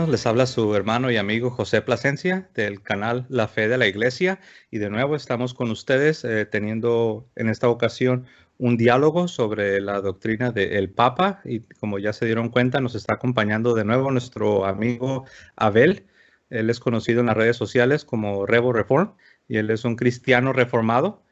Les habla su hermano y amigo José Plasencia del canal La Fe de la Iglesia y de nuevo estamos con ustedes teniendo en esta ocasión un diálogo sobre la doctrina del Papa y como ya se dieron cuenta nos está acompañando de nuevo nuestro amigo Abel. Él es conocido en las redes sociales como Revo Reform y él es un cristiano reformado.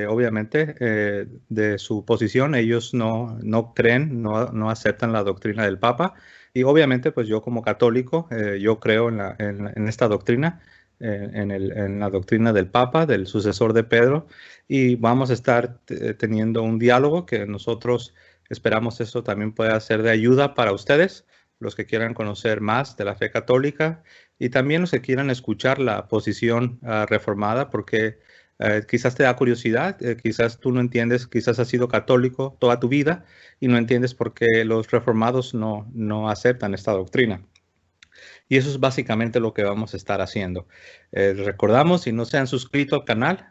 Obviamente, de su posición, ellos no creen, no aceptan la doctrina del Papa. Y obviamente, pues yo como católico, yo creo en esta doctrina, en la doctrina del Papa, del sucesor de Pedro, y vamos a estar teniendo un diálogo que nosotros esperamos esto también pueda ser de ayuda para ustedes, los que quieran conocer más de la fe católica y también los que quieran escuchar la posición reformada, porque quizás te da curiosidad, quizás tú no entiendes, quizás has sido católico toda tu vida y no entiendes por qué los reformados no aceptan esta doctrina. Y eso es básicamente lo que vamos a estar haciendo. Recordamos, si no se han suscrito al canal,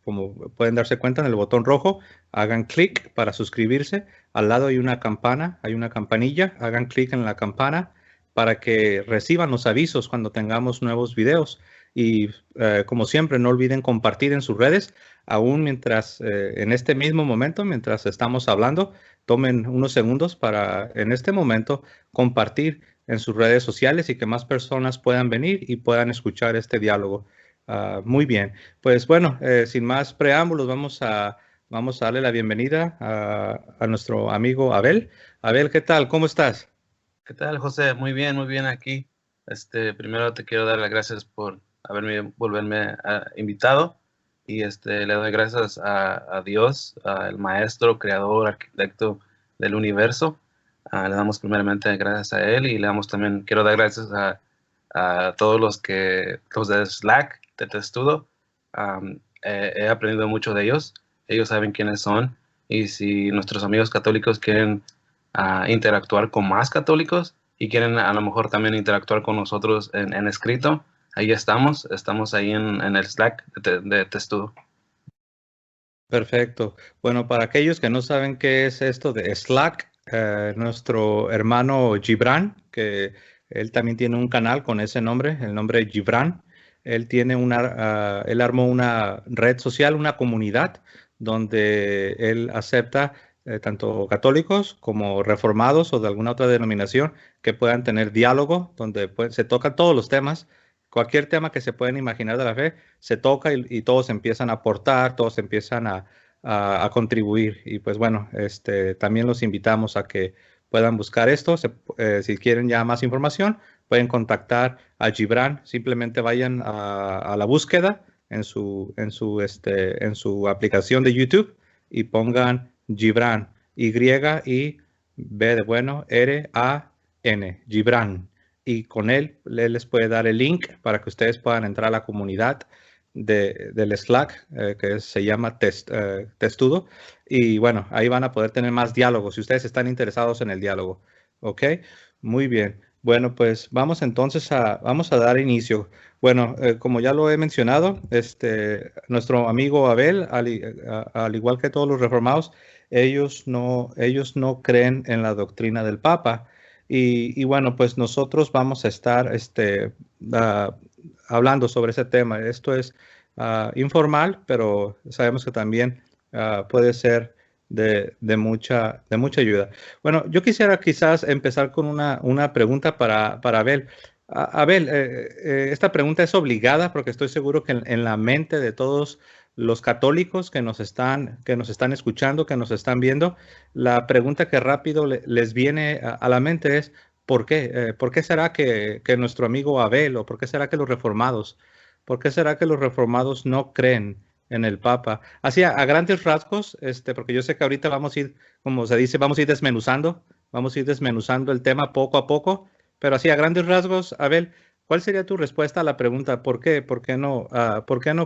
como pueden darse cuenta en el botón rojo, hagan clic para suscribirse. Al lado hay una campana, hay una campanilla, hagan clic en la campana para que reciban los avisos cuando tengamos nuevos videos. Y como siempre, no olviden compartir en sus redes, aún mientras, en este mismo momento, mientras estamos hablando, tomen unos segundos para, en este momento, compartir en sus redes sociales y que más personas puedan venir y puedan escuchar este diálogo. Muy bien, pues bueno, sin más preámbulos, vamos a darle la bienvenida a nuestro amigo Abel. Abel, ¿qué tal? ¿Cómo estás? ¿Qué tal, José? Muy bien aquí. Primero te quiero dar las gracias por volverme invitado y le doy gracias a Dios, al maestro, creador, arquitecto del universo. Le damos primeramente gracias a él y quiero dar gracias a todos los de Slack, de Testudo. He aprendido mucho de ellos. Ellos saben quiénes son y si nuestros amigos católicos quieren interactuar con más católicos y quieren a lo mejor también interactuar con nosotros en escrito, ahí estamos ahí en el Slack de Testudo. Perfecto. Bueno, para aquellos que no saben qué es esto de Slack, nuestro hermano Gibran, que él también tiene un canal con ese nombre, el nombre Gibran, él armó una red social, una comunidad donde él acepta tanto católicos como reformados o de alguna otra denominación que puedan tener diálogo, donde se tocan todos los temas, cualquier tema que se puedan imaginar de la fe se toca y todos empiezan a aportar, todos empiezan a contribuir. Y pues bueno, también los invitamos a que puedan buscar esto. Si quieren ya más información, pueden contactar a Gibran. Simplemente vayan a la búsqueda en su aplicación de YouTube y pongan Gibran, Y B de bueno, R-A-N, Gibran y con él les puede dar el link para que ustedes puedan entrar a la comunidad del Slack, que se llama Testudo. Y bueno, ahí van a poder tener más diálogos si ustedes están interesados en el diálogo. ¿Ok? Muy bien. Bueno, pues vamos a dar inicio. Bueno, como ya lo he mencionado, nuestro amigo Abel, al igual que todos los reformados, ellos no creen en la doctrina del Papa. Y bueno, pues nosotros vamos a estar ah, hablando sobre ese tema. Esto es informal, pero sabemos que también puede ser de mucha ayuda. Bueno, yo quisiera quizás empezar con una pregunta para Abel. Abel, esta pregunta es obligada porque estoy seguro que en la mente de todos los católicos que nos están escuchando, que nos están viendo, la pregunta que rápido les viene a la mente es, ¿por qué? ¿Por qué será que nuestro amigo Abel o por qué será que por qué será que los reformados no creen en el Papa? Así a grandes rasgos, porque yo sé que ahorita vamos a ir, como se dice, vamos a ir desmenuzando el tema poco a poco, pero así a grandes rasgos, Abel, ¿cuál sería tu respuesta a la pregunta? ¿Por qué? ¿Por qué no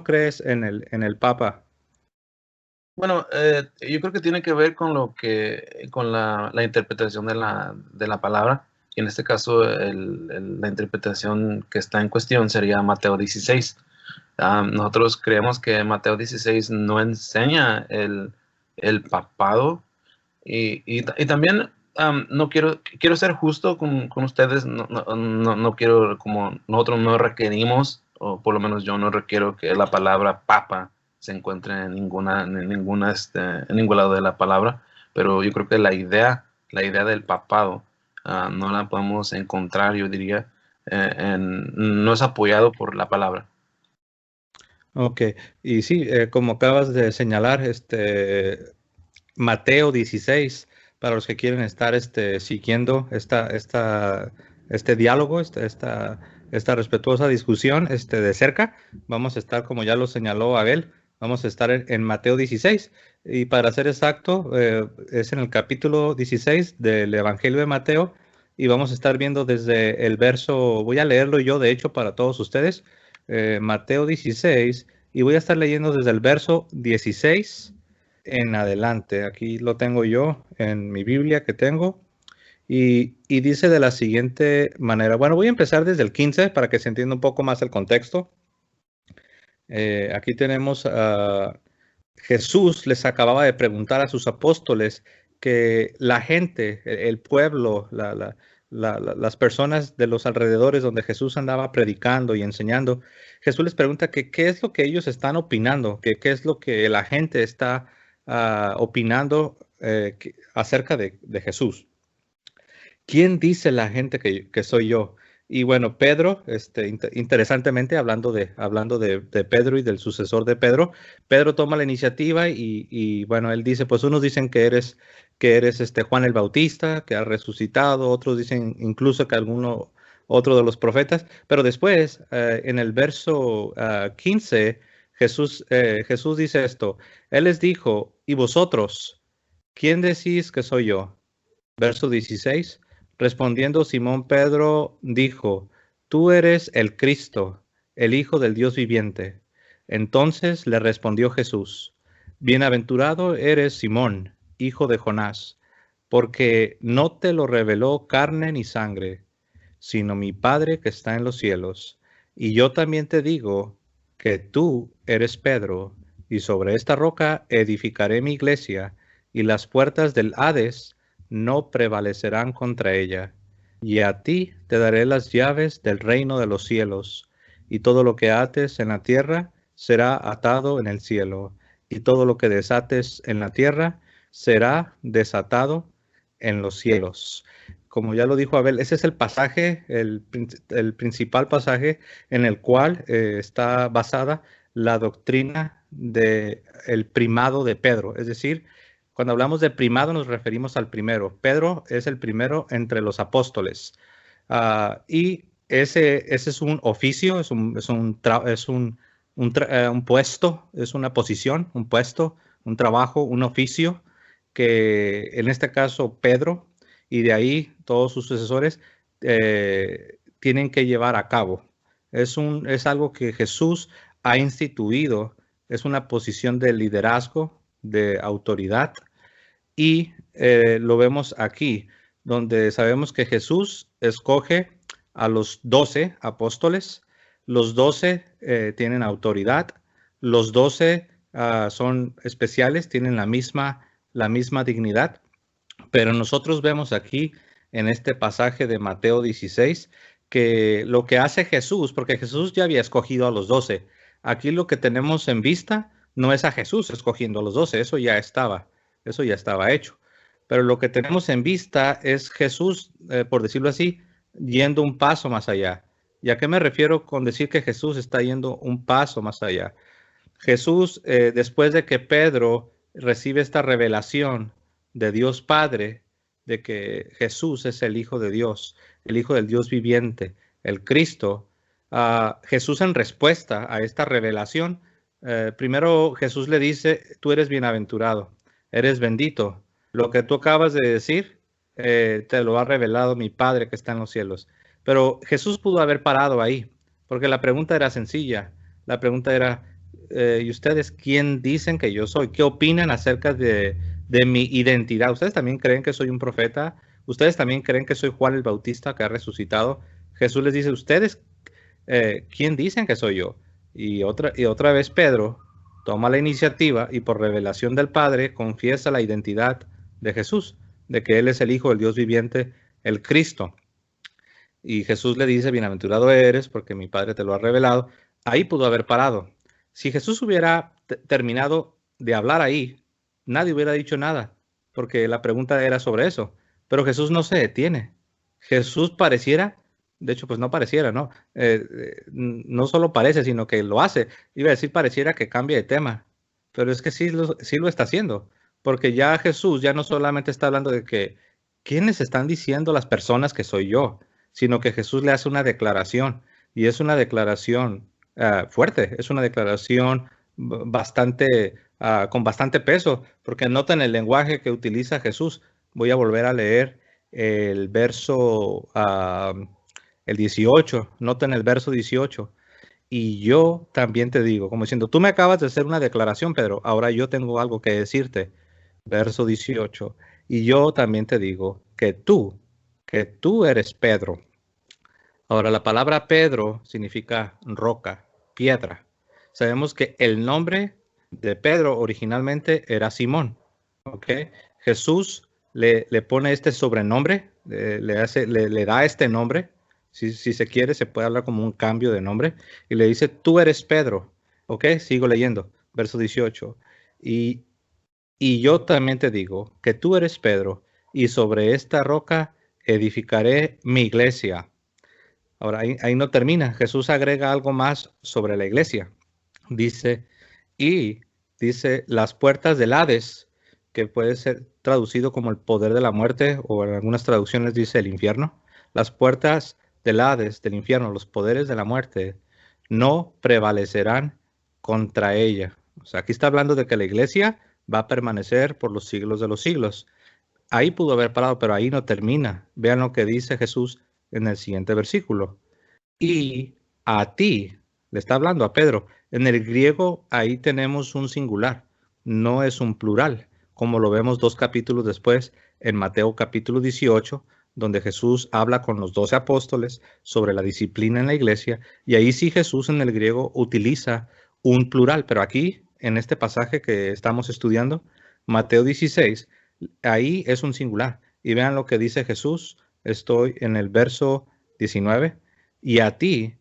crees en el Papa? Bueno, yo creo que tiene que ver con la interpretación de la palabra. Y en este caso, la interpretación que está en cuestión sería Mateo 16. Nosotros creemos que Mateo 16 no enseña el papado y también no quiero ser justo con ustedes, no quiero, como nosotros no requerimos, o por lo menos yo no requiero que la palabra papa se encuentre en ningún lado de la palabra, pero yo creo que la idea del papado no la podemos encontrar, yo diría, no es apoyado por la palabra. Ok, y sí, como acabas de señalar, Mateo 16, para los que quieren estar siguiendo este diálogo, esta respetuosa discusión de cerca, vamos a estar, como ya lo señaló Abel, vamos a estar en Mateo 16. Y para ser exacto, es en el capítulo 16 del Evangelio de Mateo, y vamos a estar viendo desde el verso, voy a leerlo yo, de hecho, para todos ustedes, Mateo 16, y voy a estar leyendo desde el verso 16 en adelante. Aquí lo tengo yo en mi Biblia que tengo. Y dice de la siguiente manera. Bueno, voy a empezar desde el 15 para que se entienda un poco más el contexto. Aquí tenemos a Jesús les acababa de preguntar a sus apóstoles que la gente, el pueblo, las personas de los alrededores donde Jesús andaba predicando y enseñando, Jesús les pregunta que qué es lo que ellos están opinando, que qué es lo que la gente está opinando acerca de Jesús. ¿Quién dice la gente que soy yo? Y bueno, Pedro, interesantemente, hablando de Pedro y del sucesor de Pedro, Pedro toma la iniciativa y bueno, él dice, pues unos dicen que eres Juan el Bautista, que ha resucitado, otros dicen incluso que otro de los profetas, pero después, en el verso 15, Jesús dice esto, él les dijo, ¿y vosotros, quién decís que soy yo? Verso 16. Respondiendo Simón Pedro dijo, tú eres el Cristo, el Hijo del Dios viviente. Entonces le respondió Jesús, bienaventurado eres Simón, hijo de Jonás, porque no te lo reveló carne ni sangre, sino mi Padre que está en los cielos. Y yo también te digo que tú eres Pedro, y sobre esta roca edificaré mi iglesia, y las puertas del Hades no prevalecerán contra ella. Y a ti te daré las llaves del reino de los cielos, y todo lo que ates en la tierra será atado en el cielo, y todo lo que desates en la tierra será desatado en los cielos. Como ya lo dijo Abel, ese es el pasaje, el principal pasaje en el cual está basada la doctrina del primado de Pedro, es decir, cuando hablamos de primado nos referimos al primero. Pedro es el primero entre los apóstoles. Y ese es un oficio, es un puesto, es una posición, un puesto, un trabajo, un oficio que en este caso Pedro y de ahí todos sus sucesores tienen que llevar a cabo. Es algo que Jesús ha instituido, es una posición de liderazgo, de autoridad, y lo vemos aquí, donde sabemos que Jesús escoge a los 12 apóstoles, los 12 tienen autoridad, los 12 son especiales, tienen la misma dignidad, pero nosotros vemos aquí en este pasaje de Mateo 16 que lo que hace Jesús, porque Jesús ya había escogido a los 12, aquí lo que tenemos en vista no es a Jesús escogiendo a los 12, eso ya estaba hecho. Pero lo que tenemos en vista es Jesús, por decirlo así, yendo un paso más allá. ¿Y a qué me refiero con decir que Jesús está yendo un paso más allá? Jesús, después de que Pedro recibe esta revelación de Dios Padre, de que Jesús es el Hijo de Dios, el Hijo del Dios viviente, el Cristo, Jesús en respuesta a esta revelación, primero Jesús le dice, tú eres bienaventurado, eres bendito. Lo que tú acabas de decir, te lo ha revelado mi Padre que está en los cielos. Pero Jesús pudo haber parado ahí, porque la pregunta era sencilla. La pregunta era, ¿y ustedes quién dicen que yo soy? ¿Qué opinan acerca de mi identidad? ¿Ustedes también creen que soy un profeta? ¿Ustedes también creen que soy Juan el Bautista que ha resucitado? Jesús les dice, ¿ustedes quién dicen que soy yo? Y otra vez Pedro toma la iniciativa y por revelación del Padre confiesa la identidad de Jesús. de que Él es el Hijo del Dios viviente, el Cristo. Y Jesús le dice, bienaventurado eres porque mi Padre te lo ha revelado. Ahí pudo haber parado. Si Jesús hubiera terminado de hablar ahí, nadie hubiera dicho nada, porque la pregunta era sobre eso. Pero Jesús no se detiene. Jesús pareciera, de hecho, pues no pareciera, ¿no? No solo parece, sino que lo hace. Iba a decir pareciera que cambia de tema, pero es que sí lo está haciendo, porque ya Jesús ya no solamente está hablando de que, ¿quiénes están diciendo las personas que soy yo? Sino que Jesús le hace una declaración, y es una declaración fuerte, es una declaración bastante, con bastante peso, porque noten el lenguaje que utiliza Jesús. Voy a volver a leer el verso, el 18, noten el verso 18. Y yo también te digo, como diciendo, tú me acabas de hacer una declaración, Pedro, ahora yo tengo algo que decirte. Verso 18. Y yo también te digo que tú eres Pedro. Ahora, la palabra Pedro significa roca, piedra. Sabemos que el nombre de Pedro originalmente era Simón. ¿Ok? Jesús le pone este sobrenombre, le da este nombre. Si se quiere, se puede hablar como un cambio de nombre. Y le dice, tú eres Pedro. ¿Ok? Sigo leyendo. Verso 18. Y, y yo también te digo que tú eres Pedro, y sobre esta roca edificaré mi iglesia. Ahora, ahí no termina. Jesús agrega algo más sobre la iglesia. Dice, y dice, las puertas del Hades, que puede ser traducido como el poder de la muerte, o en algunas traducciones dice el infierno. Las puertas del Hades, del infierno, los poderes de la muerte, no prevalecerán contra ella. O sea, aquí está hablando de que la iglesia va a permanecer por los siglos de los siglos. Ahí pudo haber parado, pero ahí no termina. Vean lo que dice Jesús en el siguiente versículo. Y a ti, le está hablando a Pedro. En el griego ahí tenemos un singular, no es un plural, como lo vemos 2 capítulos después en Mateo capítulo 18, donde Jesús habla con los 12 apóstoles sobre la disciplina en la iglesia, y ahí sí Jesús en el griego utiliza un plural, pero aquí en este pasaje que estamos estudiando, Mateo 16, ahí es un singular. Y vean lo que dice Jesús, estoy en el verso 19, y a ti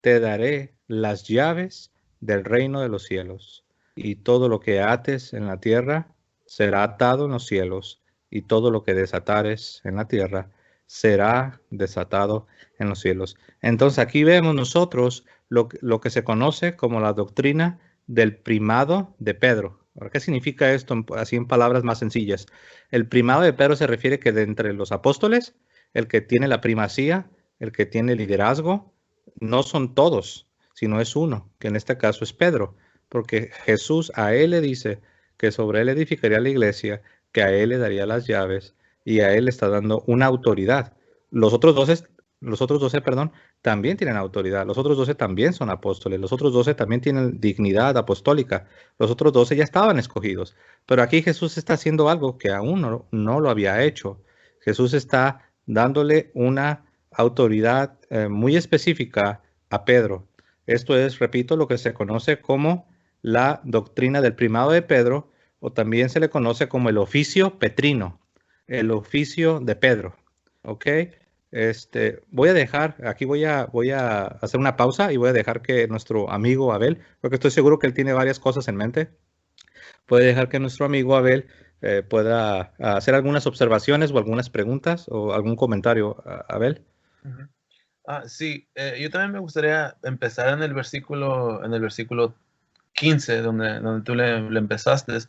te daré las llaves del reino de los cielos, y todo lo que ates en la tierra será atado en los cielos, y todo lo que desatares en la tierra será desatado en los cielos. Entonces aquí vemos nosotros lo que se conoce como la doctrina del primado de Pedro. Ahora, ¿qué significa esto así en palabras más sencillas? El primado de Pedro se refiere que de entre los apóstoles, el que tiene la primacía, el que tiene liderazgo, no son todos, sino es uno, que en este caso es Pedro, porque Jesús a él le dice que sobre él edificaría la iglesia, que a él le daría las llaves y a él le está dando una autoridad. Los otros 12, perdón, también tienen autoridad. Los otros 12 también son apóstoles. Los otros 12 también tienen dignidad apostólica. Los otros 12 ya estaban escogidos. Pero aquí Jesús está haciendo algo que aún no lo había hecho. Jesús está dándole una autoridad muy específica a Pedro. Esto es, repito, lo que se conoce como la doctrina del primado de Pedro, o también se le conoce como el oficio petrino, el oficio de Pedro. ¿Ok? Voy a dejar, aquí voy a hacer una pausa y voy a dejar que nuestro amigo Abel, porque estoy seguro que él tiene varias cosas en mente, puede dejar que nuestro amigo Abel pueda hacer algunas observaciones o algunas preguntas o algún comentario, Abel. Uh-huh. Sí, yo también me gustaría empezar en el versículo 15, donde tú le empezaste.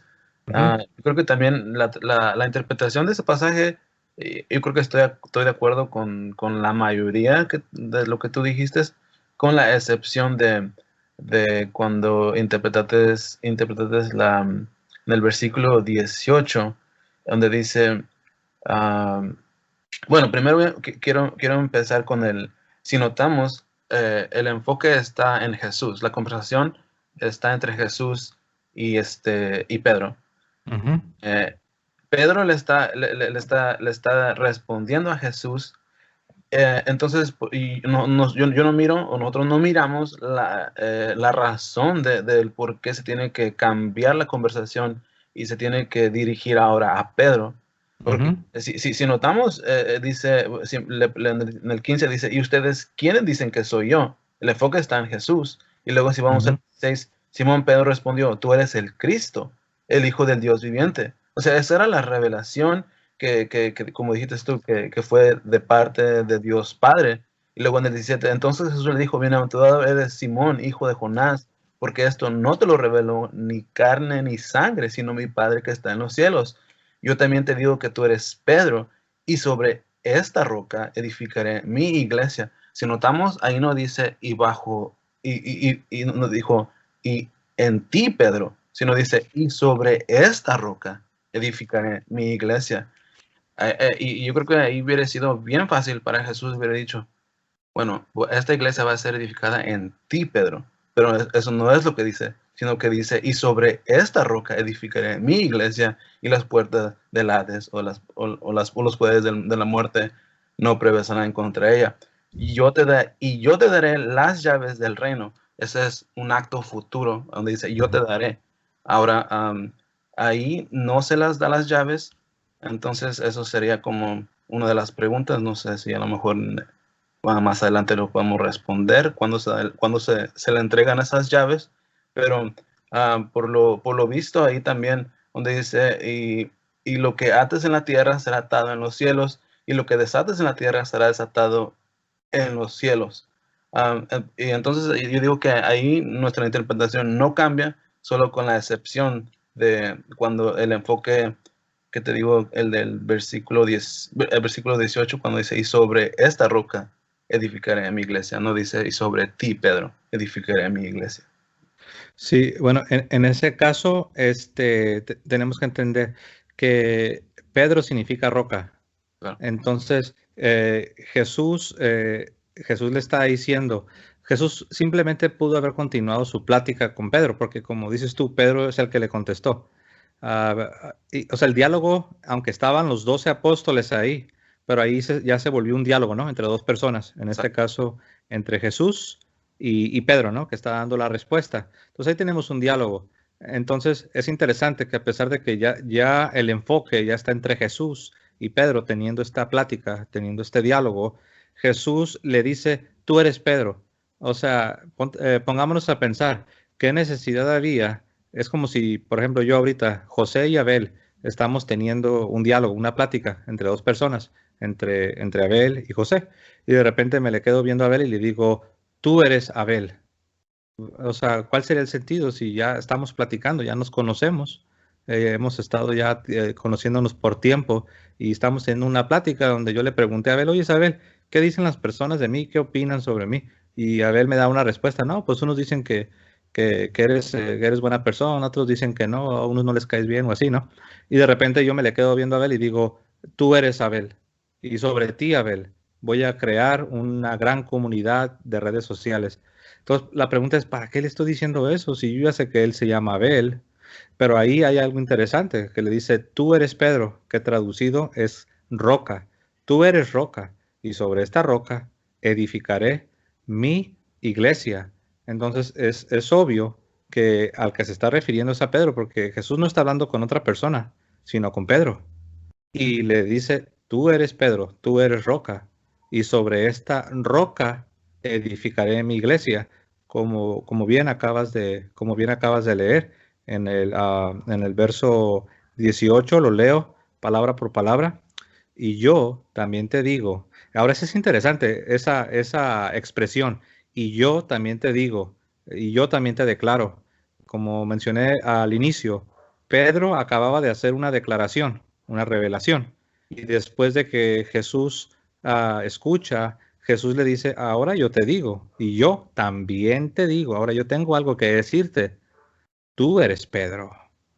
Creo que también la interpretación de ese pasaje, yo creo que estoy de acuerdo con la mayoría de lo que tú dijiste, con la excepción de cuando interpretaste en el versículo 18, donde dice, bueno, primero quiero empezar con si notamos, el enfoque está en Jesús, la conversación está entre Jesús y Pedro. Uh-huh. Pedro le está respondiendo a Jesús, entonces yo no miro, o nosotros no miramos la razón del por qué se tiene que cambiar la conversación y se tiene que dirigir ahora a Pedro. Porque si notamos, dice, en el 15 dice, ¿y ustedes quiénes dicen que soy yo? El enfoque está en Jesús. Y luego si vamos al 16, Simón Pedro respondió, tú eres el Cristo, el Hijo del Dios viviente. O sea, esa era la revelación que como dijiste tú, que fue de parte de Dios Padre. Y luego en el 17, entonces Jesús le dijo, bienaventurado eres Simón, hijo de Jonás, porque esto no te lo reveló ni carne ni sangre, sino mi Padre que está en los cielos. Yo también te digo que tú eres Pedro, y sobre esta roca edificaré mi iglesia. Si notamos, ahí no dice, y bajo, y no dijo, y en ti, Pedro, sino dice, y sobre esta roca edificaré mi iglesia. Y yo creo que ahí hubiera sido bien fácil para Jesús, hubiera dicho, bueno, esta iglesia va a ser edificada en ti, Pedro. Pero eso no es lo que dice, sino que dice, y sobre esta roca edificaré mi iglesia, y las puertas del Hades o los poderes de la muerte no prevalecerán contra ella. Y yo te daré las llaves del reino. Ese es un acto futuro, donde dice, yo te daré. Ahora, ahí no se las da las llaves, entonces eso sería como una de las preguntas. No sé si a lo mejor más adelante lo podemos responder cuando se le entregan esas llaves, pero por lo visto ahí también donde dice, y lo que ates en la tierra será atado en los cielos, y lo que desates en la tierra será desatado en los cielos. Y entonces yo digo que ahí nuestra interpretación no cambia, solo con la excepción de cuando el enfoque que te digo, el del versículo 10, el versículo 18, cuando dice, y sobre esta roca edificaré mi iglesia. No dice, y sobre ti, Pedro, edificaré mi iglesia. Sí, bueno, en ese caso, tenemos que entender que Pedro significa roca. Claro. Entonces, Jesús le está diciendo, Jesús simplemente pudo haber continuado su plática con Pedro, porque como dices tú, Pedro es el que le contestó. O sea, el diálogo, aunque estaban los 12 apóstoles ahí, pero ahí ya se volvió un diálogo, ¿no? Entre dos personas, en este caso, entre Jesús y Pedro, ¿no? Que está dando la respuesta. Entonces ahí tenemos un diálogo. Entonces es interesante que a pesar de que ya el enfoque ya está entre Jesús y Pedro teniendo esta plática, teniendo este diálogo, Jesús le dice, tú eres Pedro. O sea, pongámonos a pensar, ¿qué necesidad había? Es como si, por ejemplo, yo ahorita, José y Abel, estamos teniendo un diálogo, una plática entre dos personas, entre Abel y José, y de repente me le quedo viendo a Abel y le digo, tú eres Abel. O sea, ¿cuál sería el sentido si ya estamos platicando, ya nos conocemos? Hemos estado ya conociéndonos por tiempo y estamos en una plática donde yo le pregunté a Abel, oye, Abel, ¿qué dicen las personas de mí? ¿Qué opinan sobre mí? Y Abel me da una respuesta, no, pues unos dicen que eres buena persona, otros dicen que no, a unos no les caes bien o así, ¿no? Y de repente yo me le quedo viendo a Abel y digo, tú eres Abel. Y sobre ti, Abel, voy a crear una gran comunidad de redes sociales. Entonces, la pregunta es, ¿para qué le estoy diciendo eso? Si yo ya sé que él se llama Abel, pero ahí hay algo interesante que le dice, tú eres Pedro, que traducido es roca. Tú eres roca, y sobre esta roca edificaré mi iglesia. Entonces, es obvio que al que se está refiriendo es a Pedro, porque Jesús no está hablando con otra persona, sino con Pedro. Y le dice, tú eres Pedro, tú eres roca, y sobre esta roca edificaré mi iglesia, como bien acabas de leer en el verso 18, lo leo palabra por palabra, y yo también te digo, ahora eso es interesante, esa expresión, y yo también te digo, y yo también te declaro, como mencioné al inicio, Pedro acababa de hacer una declaración, una revelación. Y después de que Jesús escucha, Jesús le dice, ahora yo te digo, y yo también te digo, ahora yo tengo algo que decirte. Tú eres Pedro,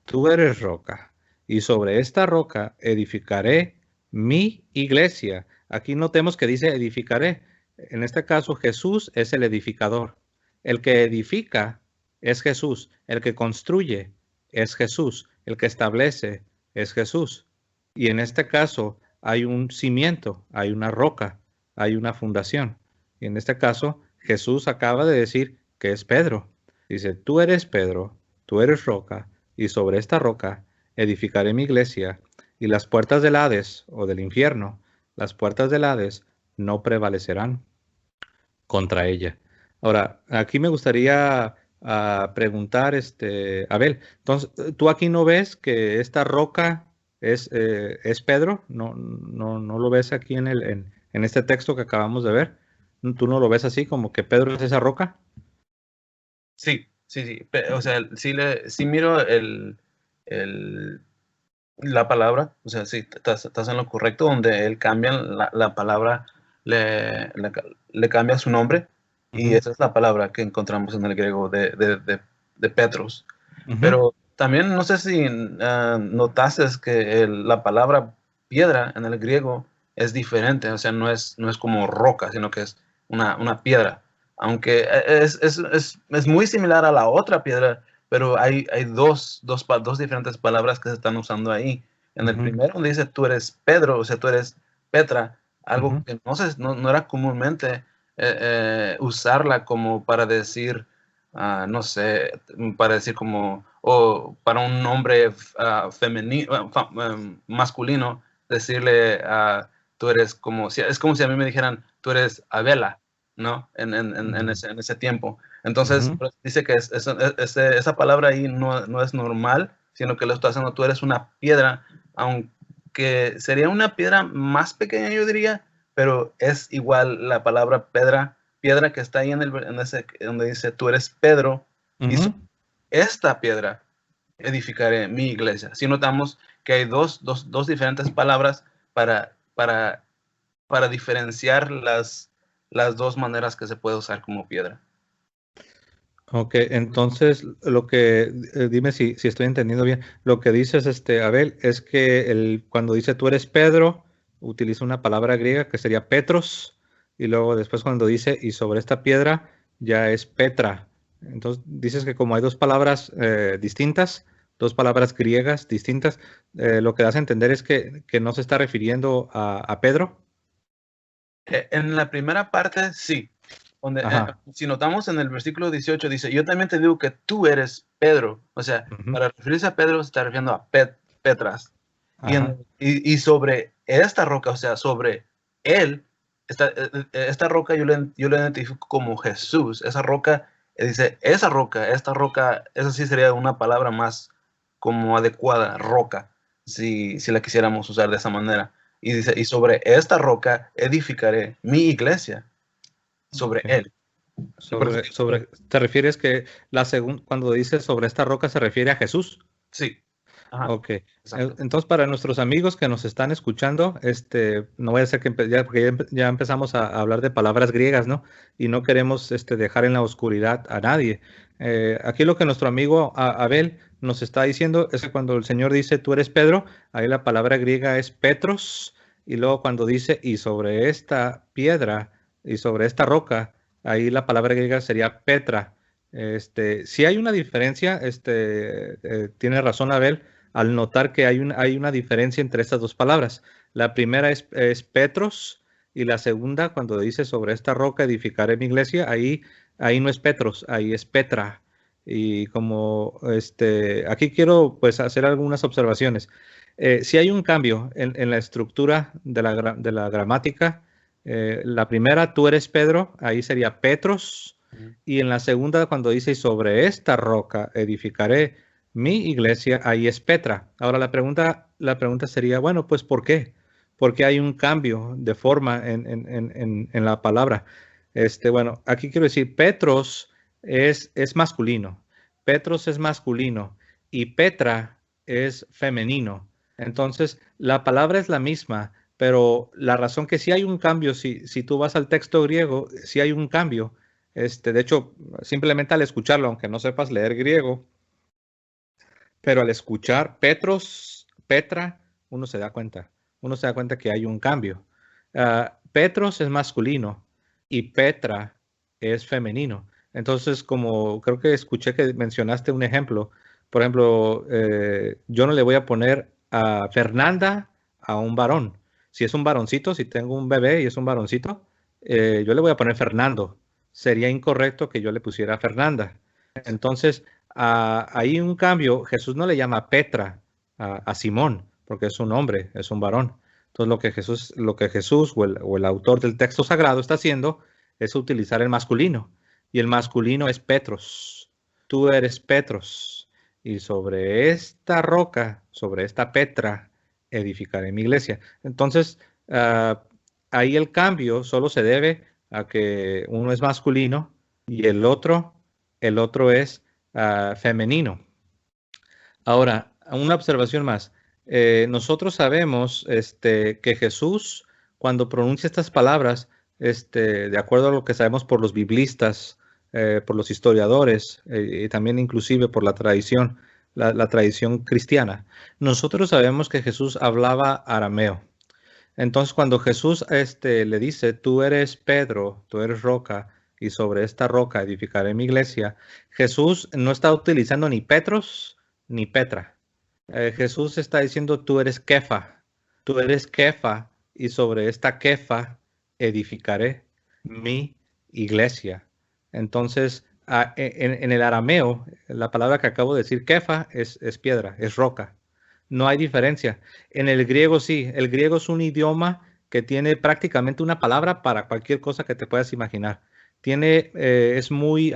tú eres roca, y sobre esta roca edificaré mi iglesia. Aquí notemos que dice edificaré. En este caso, Jesús es el edificador. El que edifica es Jesús. El que construye es Jesús. El que establece es Jesús. Y en este caso hay un cimiento, hay una roca, hay una fundación. Y en este caso, Jesús acaba de decir que es Pedro. Dice, tú eres Pedro, tú eres roca, y sobre esta roca edificaré mi iglesia, y las puertas del Hades o del infierno, las puertas del Hades no prevalecerán contra ella. Ahora, aquí me gustaría preguntar, Abel, entonces, ¿tú aquí no ves que esta roca es Pedro? ¿No lo ves aquí en este texto que acabamos de ver? ¿Tú no lo ves así, como que Pedro es esa roca? Sí, sí, sí. O sea, sí miro la palabra, o sea, sí, estás en lo correcto, donde él cambia la palabra, le cambia su nombre, y Ujú, esa es la palabra que encontramos en el griego de Petros. ujú, Pero también no sé si notaste que la palabra piedra en el griego es diferente, o sea, no es como roca, sino que es una piedra. Aunque es muy similar a la otra piedra, pero hay dos diferentes palabras que se están usando ahí. En el ujú, primero donde dice tú eres Pedro, o sea, tú eres Petra, algo ujú. que no era comúnmente usarla como para decir, no sé, para decir como, o para un nombre femenino, masculino, decirle, tú eres como, es como si a mí me dijeran, tú eres Abela, ¿no? En ese tiempo. Entonces, Ujú. pues, dice que esa palabra ahí no es normal, sino que lo está haciendo, tú eres una piedra, aunque sería una piedra más pequeña, yo diría, pero es igual la palabra piedra que está ahí en ese, donde dice, tú eres Pedro, y Ujú. esta piedra edificaré mi iglesia. Si notamos que hay dos diferentes palabras para diferenciar las dos maneras que se puede usar como piedra. Ok, entonces dime si estoy entendiendo bien. Lo que dices, Abel, es que cuando dice tú eres Pedro, utiliza una palabra griega que sería Petros, y luego después cuando dice y sobre esta piedra ya es Petra. Entonces dices que como hay dos palabras distintas, dos palabras griegas distintas, lo que das a entender es que no se está refiriendo a Pedro. En la primera parte, sí. Ajá. Si notamos en el versículo 18, dice, yo también te digo que tú eres Pedro. O sea, Ujú. para referirse a Pedro se está refiriendo a Petras. Ajá. Y sobre esta roca, o sea, sobre él, esta roca yo la identifico como Jesús. Esa roca, dice, esta roca, esa sí sería una palabra más como adecuada, roca, si la quisiéramos usar de esa manera. Y dice, y sobre esta roca edificaré mi iglesia, sobre Ok. él. Y por eso digo, ¿Te refieres que cuando dice sobre esta roca se refiere a Jesús? sí, ajá, Ok. exacto. Entonces, para nuestros amigos que nos están escuchando, no vaya a ser que porque ya empezamos a hablar de palabras griegas, ¿no? Y no queremos dejar en la oscuridad a nadie. Aquí lo que nuestro amigo Abel nos está diciendo es que cuando el Señor dice tú eres Pedro, ahí la palabra griega es Petros, y luego cuando dice y sobre esta piedra y sobre esta roca, ahí la palabra griega sería Petra. Si hay una diferencia, tiene razón Abel al notar que hay una diferencia entre estas dos palabras. La primera es Petros y la segunda, cuando dice sobre esta roca edificaré mi iglesia, ahí no es Petros, ahí es Petra. Y como aquí quiero pues hacer algunas observaciones. Si hay un cambio en la estructura de la gramática, la primera, tú eres Pedro, ahí sería Petros, y en la segunda, cuando dice sobre esta roca edificaré mi iglesia, ahí es Petra. Ahora la pregunta sería, bueno, pues ¿por qué? Porque hay un cambio de forma en la palabra. Bueno, aquí quiero decir, Petros es masculino. Petros es masculino y Petra es femenino. Entonces, la palabra es la misma, pero la razón que sí hay un cambio, si tú vas al texto griego, sí hay un cambio. De hecho, simplemente al escucharlo, aunque no sepas leer griego, pero al escuchar Petros, Petra, uno se da cuenta. Uno se da cuenta que hay un cambio. Petros es masculino y Petra es femenino. Entonces, como creo que escuché que mencionaste un ejemplo, por ejemplo, yo no le voy a poner a Fernanda a un varón. Si es un varoncito, si tengo un bebé y es un varoncito, yo le voy a poner Fernando. Sería incorrecto que yo le pusiera Fernanda. Entonces, ahí un cambio, Jesús no le llama Petra a Simón, porque es un hombre, es un varón. Entonces lo que Jesús o el autor del texto sagrado está haciendo es utilizar el masculino. Y el masculino es Petros. Tú eres Petros. Y sobre esta roca, sobre esta Petra, edificaré mi iglesia. Entonces, ahí el cambio solo se debe a que uno es masculino y el otro es femenino. Ahora, una observación más. Nosotros sabemos que Jesús, cuando pronuncia estas palabras, de acuerdo a lo que sabemos por los biblistas, por los historiadores, y también inclusive por la tradición, la tradición cristiana, nosotros sabemos que Jesús hablaba arameo. Entonces, cuando Jesús le dice, tú eres Pedro, tú eres roca, y sobre esta roca edificaré mi iglesia, Jesús no está utilizando ni Petros ni Petra. Jesús está diciendo, tú eres Kefa, y sobre esta Kefa edificaré mi iglesia. Entonces, en el arameo, la palabra que acabo de decir, Kefa, es piedra, es roca. No hay diferencia. En el griego sí, el griego es un idioma que tiene prácticamente una palabra para cualquier cosa que te puedas imaginar. Es muy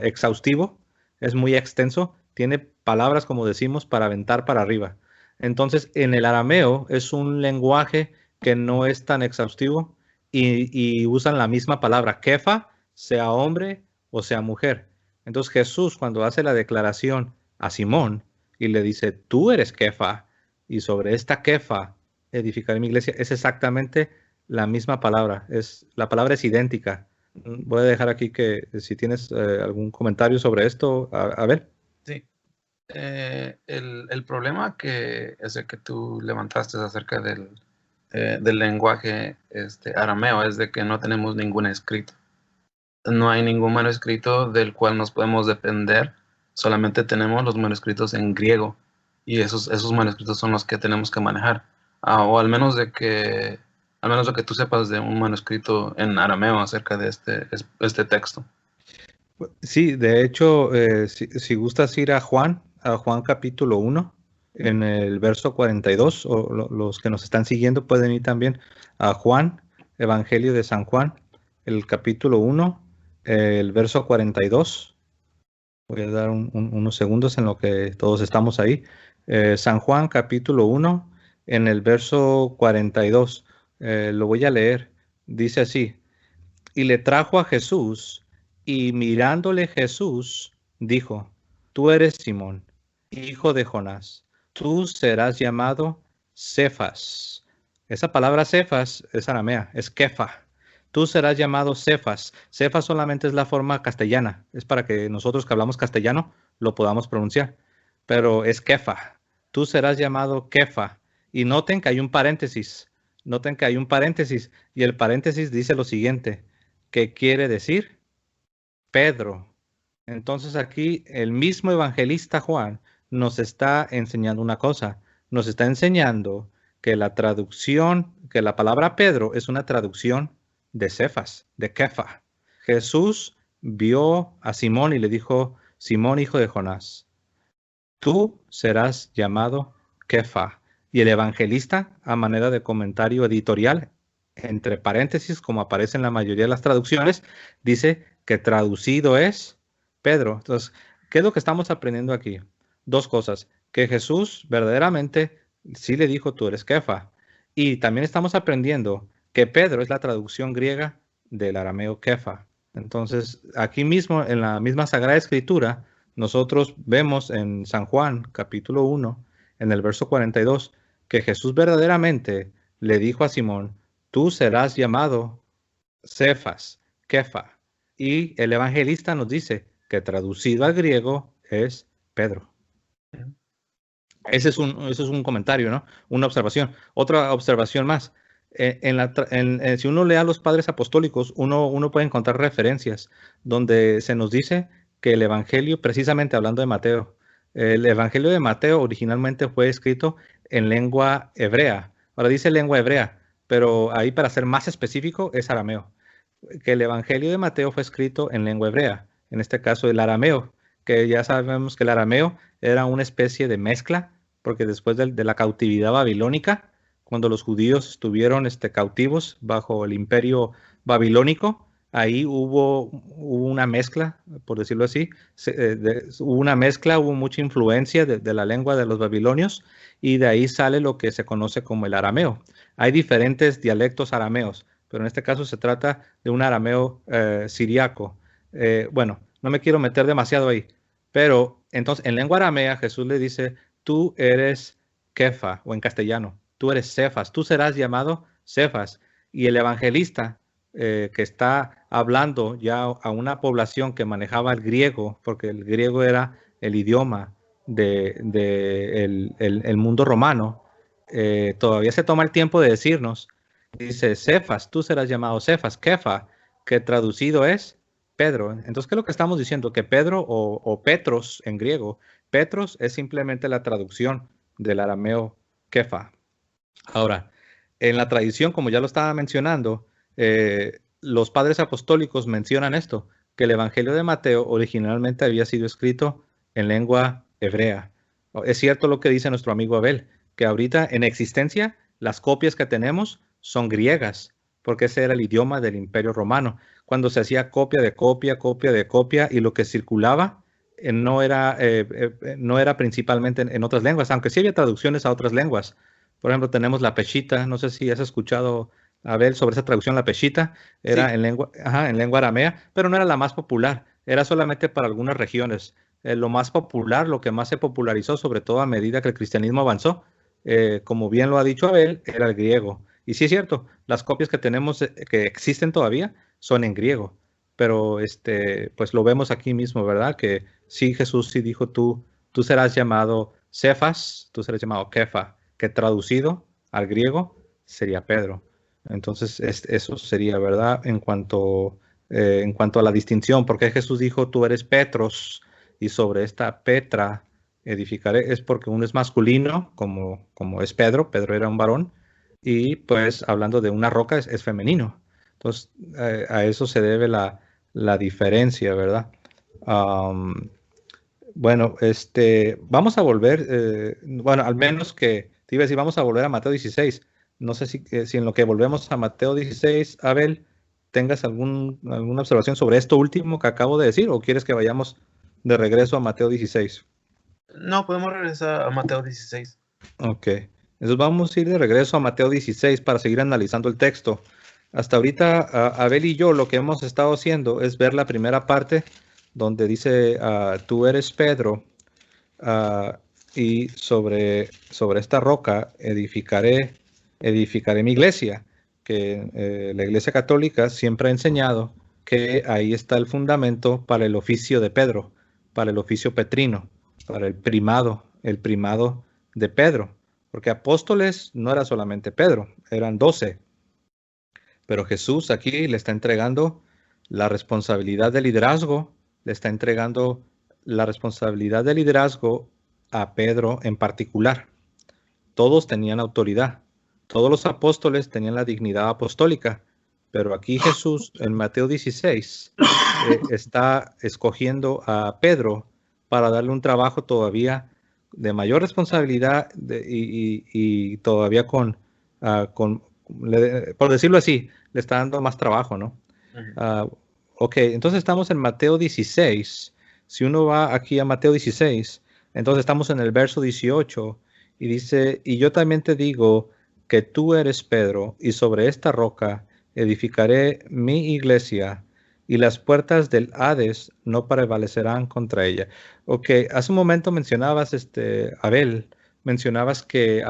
exhaustivo, es muy extenso, tiene palabras, como decimos, para aventar para arriba. Entonces, en el arameo es un lenguaje que no es tan exhaustivo y usan la misma palabra, kefa, sea hombre o sea mujer. Entonces Jesús, cuando hace la declaración a Simón, y le dice, tú eres Kefa, y sobre esta Kefa edificaré mi iglesia, es exactamente la misma palabra, la palabra es idéntica. Voy a dejar aquí que si tienes algún comentario sobre esto, a ver. Sí. El problema que es el que tú levantaste acerca del lenguaje arameo es de que no tenemos ningún escrito. No hay ningún manuscrito del cual nos podemos depender. Solamente tenemos los manuscritos en griego y esos manuscritos son los que tenemos que manejar. O al menos lo que tú sepas de un manuscrito en arameo acerca de este texto. Sí, de hecho, si gustas ir a Juan capítulo 1, en el verso 42, o los que nos están siguiendo pueden ir también a Juan, Evangelio de San Juan, el capítulo 1, el verso 42. Voy a dar unos segundos en lo que todos estamos ahí. San Juan capítulo 1, en el verso 42. Lo voy a leer. Dice así, y le trajo a Jesús, y mirándole Jesús, dijo, tú eres Simón, hijo de Jonás, tú serás llamado Cefas. Esa palabra Cefas es aramea, es Kefa. Tú serás llamado Cefas. Cefas solamente es la forma castellana, es para que nosotros que hablamos castellano lo podamos pronunciar, pero es Kefa. Tú serás llamado Kefa. Y noten que hay un paréntesis, y el paréntesis dice lo siguiente, ¿qué quiere decir? Pedro. Entonces aquí el mismo evangelista Juan nos está enseñando una cosa. Nos está enseñando que la palabra Pedro es una traducción de Cefas, de Kefa. Jesús vio a Simón y le dijo, Simón, hijo de Jonás, tú serás llamado Kefa. Y el evangelista, a manera de comentario editorial, entre paréntesis, como aparece en la mayoría de las traducciones, dice que traducido es Pedro. Entonces, ¿qué es lo que estamos aprendiendo aquí? Dos cosas, que Jesús verdaderamente sí le dijo, tú eres Kefa. Y también estamos aprendiendo que Pedro es la traducción griega del arameo Kefa. Entonces, aquí mismo, en la misma Sagrada Escritura, nosotros vemos en San Juan, capítulo 1, en el verso 42, que Jesús verdaderamente le dijo a Simón, tú serás llamado Cefas, Kefa. Y el evangelista nos dice que traducido al griego es Pedro. Ese es un comentario, ¿no? Una observación. Otra observación más. Si uno lee a los padres apostólicos, uno puede encontrar referencias donde se nos dice que el evangelio, precisamente hablando de Mateo, el evangelio de Mateo originalmente fue escrito en lengua hebrea. Ahora dice lengua hebrea, pero ahí para ser más específico es arameo. Que el evangelio de Mateo fue escrito en lengua hebrea, en este caso el arameo, que ya sabemos que el arameo era una especie de mezcla porque después de la cautividad babilónica, cuando los judíos estuvieron cautivos bajo el imperio babilónico, ahí hubo una mezcla, por decirlo así, hubo una mezcla, hubo mucha influencia de la lengua de los babilonios, y de ahí sale lo que se conoce como el arameo. Hay diferentes dialectos arameos, pero en este caso se trata de un arameo siriaco. Bueno, no me quiero meter demasiado ahí, pero entonces en lengua aramea Jesús le dice, tú eres Kefa, o en castellano, tú eres Cefas, tú serás llamado Cefas. Y el evangelista que está hablando ya a una población que manejaba el griego, porque el griego era el idioma el mundo romano, todavía se toma el tiempo de decirnos, dice, Cefas, tú serás llamado Cefas, Kefa, que traducido es Pedro. Entonces, ¿qué es lo que estamos diciendo? Que Pedro o Petros en griego, Petros es simplemente la traducción del arameo Kefa. Ahora, en la tradición, como ya lo estaba mencionando, los padres apostólicos mencionan esto, que el Evangelio de Mateo originalmente había sido escrito en lengua hebrea. Es cierto lo que dice nuestro amigo Abel, que ahorita en existencia las copias que tenemos son griegas, porque ese era el idioma del Imperio Romano. Cuando se hacía copia de copia, copia de copia, y lo que circulaba no era principalmente en otras lenguas, aunque sí había traducciones a otras lenguas. Por ejemplo, tenemos la Peshita, no sé si has escuchado, Abel, sobre esa traducción, la Peshita, era Sí. en lengua aramea, pero no era la más popular, era solamente para algunas regiones. Lo más popular, lo que más se popularizó, sobre todo a medida que el cristianismo avanzó, como bien lo ha dicho Abel, era el griego. Y sí es cierto, las copias que tenemos, que existen todavía, son en griego. Pero pues lo vemos aquí mismo, ¿verdad? Que sí, Jesús sí dijo, tú serás llamado Cefas, tú serás llamado Kefa, que traducido al griego sería Pedro. Entonces, eso sería, ¿verdad? En cuanto a la distinción, porque Jesús dijo, tú eres Petros, y sobre esta Petra edificaré, es porque uno es masculino, como es Pedro, Pedro era un varón, y pues hablando de una roca es femenino. Entonces, a eso se debe la diferencia, ¿verdad? Um, bueno, vamos a volver, bueno, al menos que te iba a decir, vamos a volver a Mateo 16. No sé si en lo que volvemos a Mateo 16, Abel, tengas alguna observación sobre esto último que acabo de decir, o quieres que vayamos de regreso a Mateo 16. No, podemos regresar a Mateo 16. Ok, entonces vamos a ir de regreso a Mateo 16 para seguir analizando el texto. Hasta ahorita, Abel y yo lo que hemos estado haciendo es ver la primera parte donde dice, tú eres Pedro, y sobre esta roca edificaré mi iglesia, que la Iglesia Católica siempre ha enseñado que ahí está el fundamento para el oficio de Pedro, para el oficio petrino, para el primado de Pedro, porque apóstoles no era solamente Pedro, eran 12, pero Jesús aquí le está entregando la responsabilidad de liderazgo, le está entregando la responsabilidad de liderazgo a Pedro en particular. Todos tenían autoridad, todos los apóstoles tenían la dignidad apostólica, pero aquí Jesús en Mateo 16 está escogiendo a Pedro para darle un trabajo todavía de mayor responsabilidad y todavía por decirlo así, le está dando más trabajo, ¿no? Ok, entonces estamos en Mateo 16. Si uno va aquí a Mateo 16, entonces estamos en el verso 18 y dice, y yo también te digo que tú eres Pedro, y sobre esta roca edificaré mi iglesia, y las puertas del Hades no prevalecerán contra ella. Ok, hace un momento mencionabas, Abel, mencionabas que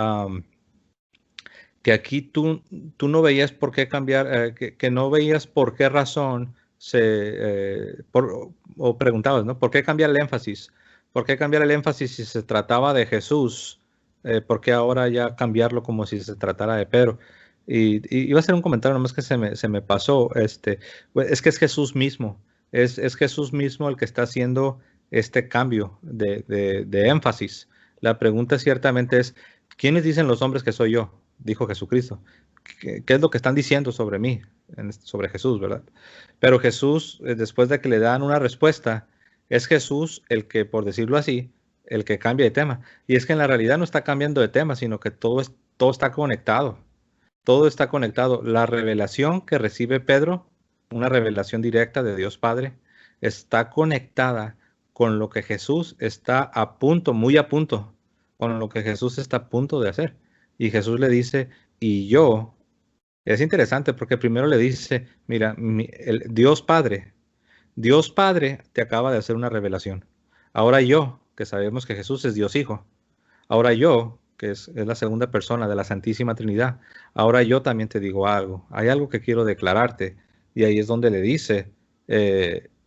aquí tú no veías por qué cambiar, que no veías por qué razón o preguntabas, ¿no? ¿Por qué cambiar el énfasis? ¿Por qué cambiar el énfasis si se trataba de Jesús? ¿Por qué ahora ya cambiarlo como si se tratara de Pedro? Y iba a hacer un comentario, nomás que se me pasó. Pues, es que es Jesús mismo. Es Jesús mismo el que está haciendo este cambio de énfasis. La pregunta ciertamente es, ¿quiénes dicen los hombres que soy yo? Dijo Jesucristo. ¿Qué es lo que están diciendo sobre mí? Sobre Jesús, ¿verdad? Pero Jesús, después de que le dan una respuesta, es Jesús el que, por decirlo así, el que cambia de tema. Y es que en la realidad no está cambiando de tema, sino que todo está conectado. Todo está conectado. La revelación que recibe Pedro, una revelación directa de Dios Padre, está conectada con lo que Jesús está a punto, muy a punto, con lo que Jesús está a punto de hacer. Y Jesús le dice, y yo, es interesante porque primero le dice, mira, el Dios Padre te acaba de hacer una revelación. Ahora yo, que sabemos que Jesús es Dios Hijo, ahora yo, que es la segunda persona de la Santísima Trinidad, ahora yo también te digo algo. Hay algo que quiero declararte. Y ahí es donde le dice,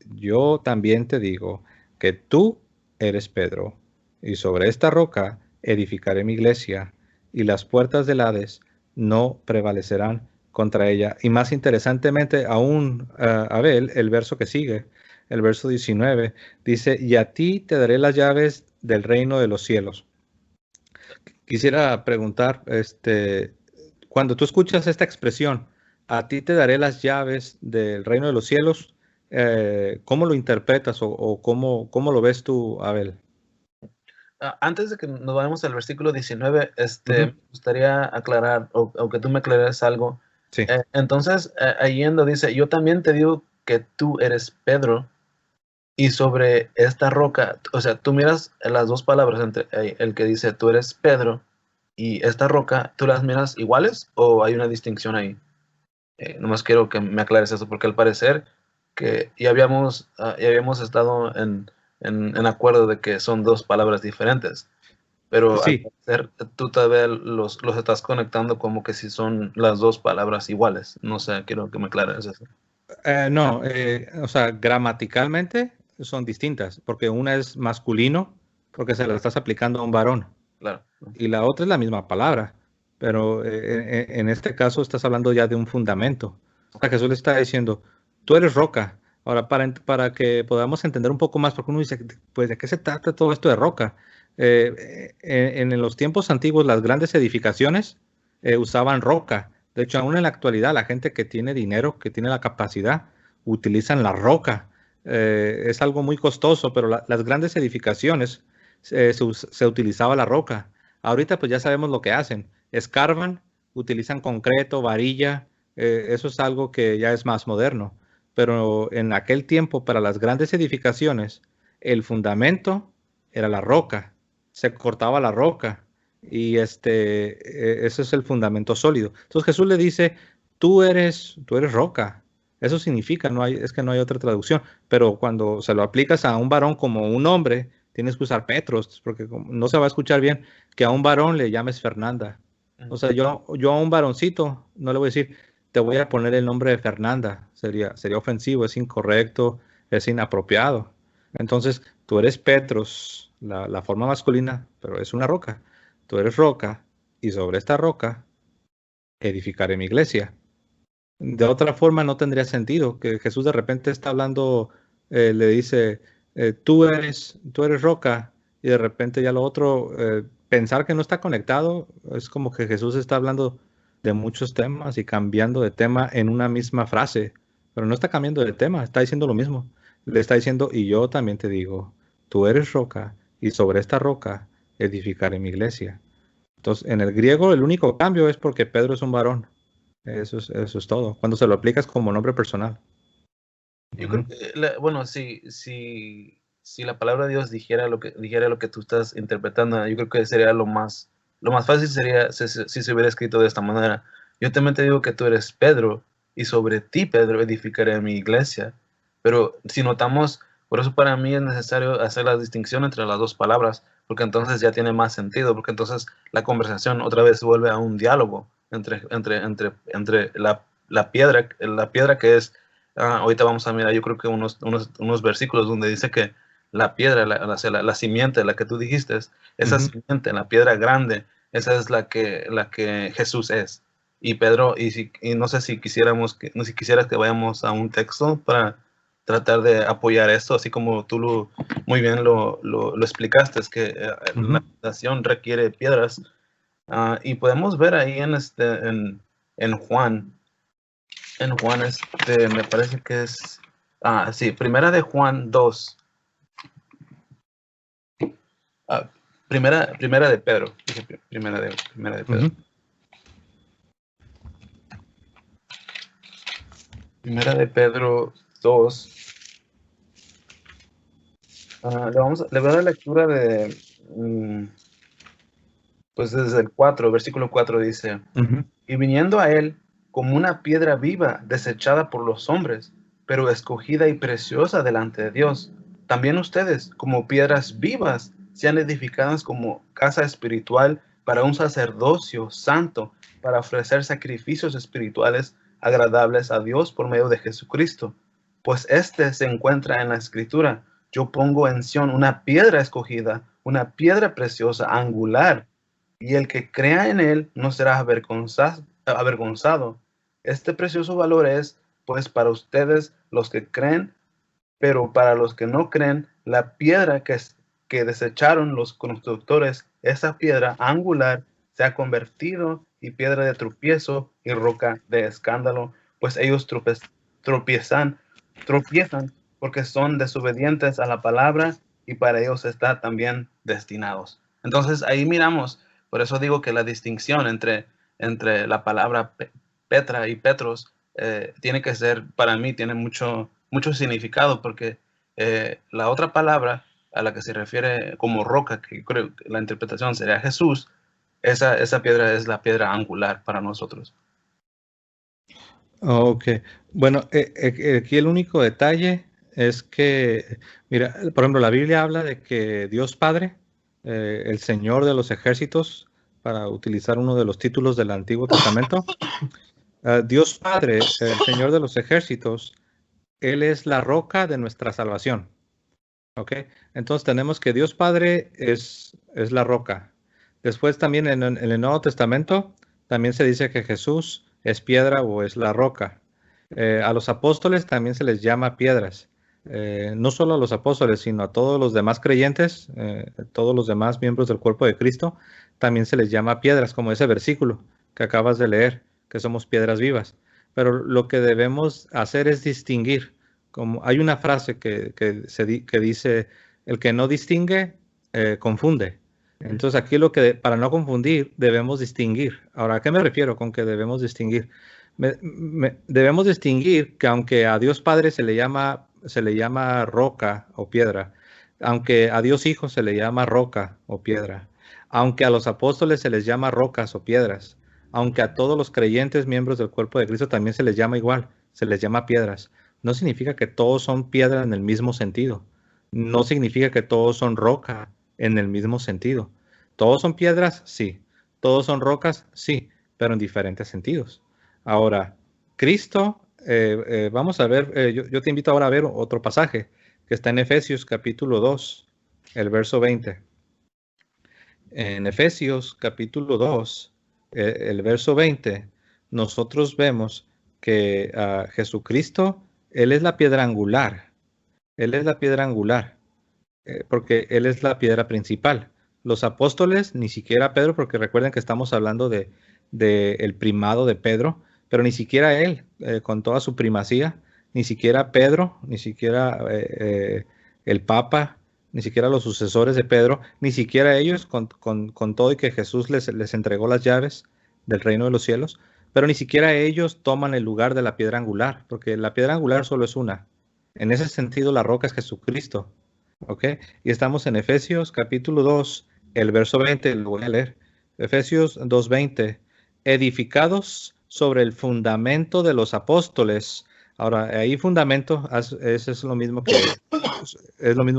yo también te digo que tú eres Pedro, y sobre esta roca edificaré mi iglesia, y las puertas del Hades no prevalecerán contra ella. Y más interesantemente aún, Abel, el verso que sigue, el verso 19, dice, y a ti te daré las llaves del reino de los cielos. Quisiera preguntar, cuando tú escuchas esta expresión, a ti te daré las llaves del reino de los cielos, ¿cómo lo interpretas o cómo lo ves tú, Abel? Antes de que nos vayamos al versículo 19, Ujú. me gustaría aclarar, o que tú me aclares algo. Sí, Entonces, ahí yendo dice, yo también te digo que tú eres Pedro, y sobre esta roca, o sea, tú miras las dos palabras, entre el que dice tú eres Pedro y esta roca, ¿tú las miras iguales o hay una distinción ahí? Nomás quiero que me aclares eso, porque al parecer que ya habíamos estado en acuerdo de que son dos palabras diferentes, pero al sí. parecer tú todavía los estás conectando como que si son las dos palabras iguales. No sé, quiero que me aclares eso. No, o sea, gramaticalmente son distintas, porque una es masculino, porque se la estás aplicando a un varón, Claro. y la otra es la misma palabra, pero en este caso estás hablando ya de un fundamento. O sea, Jesús le está diciendo, tú eres roca. Ahora, para que podamos entender un poco más, porque uno dice, pues, ¿de qué se trata todo esto de roca? En los tiempos antiguos, las grandes edificaciones usaban roca. De hecho, aún en la actualidad, la gente que tiene dinero, que tiene la capacidad, utilizan la roca. Es algo muy costoso, pero las grandes edificaciones se utilizaba la roca. Ahorita pues ya sabemos lo que hacen. Escarban, utilizan concreto, varilla. Eso es algo que ya es más moderno. Pero en aquel tiempo, para las grandes edificaciones, el fundamento era la roca. Se cortaba la roca. Y ese es el fundamento sólido. Entonces Jesús le dice, tú eres roca. Eso significa, es que no hay otra traducción. Pero cuando se lo aplicas a un varón como un hombre, tienes que usar Petros, porque no se va a escuchar bien que a un varón le llames Fernanda. O sea, yo a un varoncito no le voy a decir, te voy a poner el nombre de Fernanda. Sería ofensivo, es incorrecto, es inapropiado. Entonces, tú eres Petros, la forma masculina, pero es una roca. Tú eres roca, y sobre esta roca edificaré mi iglesia. De otra forma no tendría sentido que Jesús de repente está hablando, le dice, tú eres roca, y de repente ya lo otro, pensar que no está conectado, es como que Jesús está hablando de muchos temas y cambiando de tema en una misma frase, pero no está cambiando de tema, está diciendo lo mismo. Le está diciendo, y yo también te digo, tú eres roca, y sobre esta roca edificaré mi iglesia. Entonces, en el griego el único cambio es porque Pedro es un varón. Eso es todo. Cuando se lo aplicas como nombre personal. Yo creo Ujú. que, bueno, si la palabra de Dios dijera lo que tú estás interpretando, yo creo que sería lo más fácil sería si se hubiera escrito de esta manera. Yo también te digo que tú eres Pedro, y sobre ti, Pedro, edificaré mi iglesia. Pero si notamos, por eso para mí es necesario hacer la distinción entre las dos palabras, porque entonces ya tiene más sentido, porque entonces la conversación otra vez vuelve a un diálogo entre la piedra que es. Ahorita vamos a mirar, yo creo que unos versículos donde dice que la piedra, la simiente, la que tú dijiste, esa Ujú. simiente, la piedra grande, esa es la que Jesús es. Y Pedro, y no sé si no sé si quisieras que vayamos a un texto para tratar de apoyar esto, así como tú muy bien lo explicaste, es que la Ujú. fundación requiere piedras. Y podemos ver ahí en Juan. En Juan, me parece que sí, primera de Juan 2. Primera de Pedro. Primera de Pedro. Ujú. Primera de Pedro 2. Le voy a dar lectura de, pues desde el 4, versículo 4 dice, Ujú. y viniendo a él como una piedra viva, desechada por los hombres, pero escogida y preciosa delante de Dios, también ustedes, como piedras vivas, sean edificadas como casa espiritual para un sacerdocio santo, para ofrecer sacrificios espirituales agradables a Dios por medio de Jesucristo. Pues este se encuentra en la Escritura: yo pongo en Sión una piedra escogida, una piedra preciosa, angular, y el que crea en él no será avergonzado. Este precioso valor es, pues, para ustedes los que creen, pero para los que no creen, la piedra que desecharon los constructores, esa piedra angular, se ha convertido y piedra de tropiezo y roca de escándalo, pues ellos tropiezan, tropiezan porque son desobedientes a la palabra y para ellos está también destinados. Entonces ahí miramos, por eso digo que la distinción entre la palabra Petra y Petros tiene que ser, para mí, tiene mucho significado, porque la otra palabra a la que se refiere como roca, que creo que la interpretación sería Jesús, esa piedra es la piedra angular para nosotros. Ok, bueno, aquí el único detalle es que, mira, por ejemplo, la Biblia habla de que Dios Padre, el Señor de los ejércitos, para utilizar uno de los títulos del Antiguo Testamento, Dios Padre, el Señor de los ejércitos, Él es la roca de nuestra salvación. ¿Ok? Entonces tenemos que Dios Padre es la roca. Después también en el Nuevo Testamento también se dice que Jesús es piedra o es la roca. A los apóstoles también se les llama piedras. No solo a los apóstoles, sino a todos los demás creyentes, todos los demás miembros del cuerpo de Cristo, también se les llama piedras, como ese versículo que acabas de leer, que somos piedras vivas. Pero lo que debemos hacer es distinguir. Como hay una frase que dice, el que no distingue, confunde. Entonces aquí para no confundir, debemos distinguir. Ahora, ¿a qué me refiero con que debemos distinguir? Debemos distinguir que aunque a Dios Padre se le llama roca o piedra, aunque a Dios Hijo se le llama roca o piedra, aunque a los apóstoles se les llama rocas o piedras, aunque a todos los creyentes miembros del cuerpo de Cristo también se les llama igual, se les llama piedras, no significa que todos son piedra en el mismo sentido. No significa que todos son roca en el mismo sentido. ¿Todos son piedras? Sí. ¿Todos son rocas? Sí, pero en diferentes sentidos. Ahora, Cristo, vamos a ver, yo te invito ahora a ver otro pasaje que está en Efesios capítulo 2, el verso 20. En Efesios capítulo 2, el verso 20, nosotros vemos que Jesucristo, Él es la piedra angular. Él es la piedra angular, porque Él es la piedra principal. Los apóstoles, ni siquiera Pedro, porque recuerden que estamos hablando de el primado de Pedro, pero ni siquiera él, con toda su primacía, ni siquiera Pedro, ni siquiera el Papa, ni siquiera los sucesores de Pedro, ni siquiera ellos, con todo y que Jesús les entregó las llaves del reino de los cielos, pero ni siquiera ellos toman el lugar de la piedra angular, porque la piedra angular solo es una. En ese sentido, la roca es Jesucristo. ¿Ok? Y estamos en Efesios capítulo 2, el verso 20, lo voy a leer. Efesios 2:20, edificados sobre el fundamento de los apóstoles. Ahora, ahí fundamento es lo mismo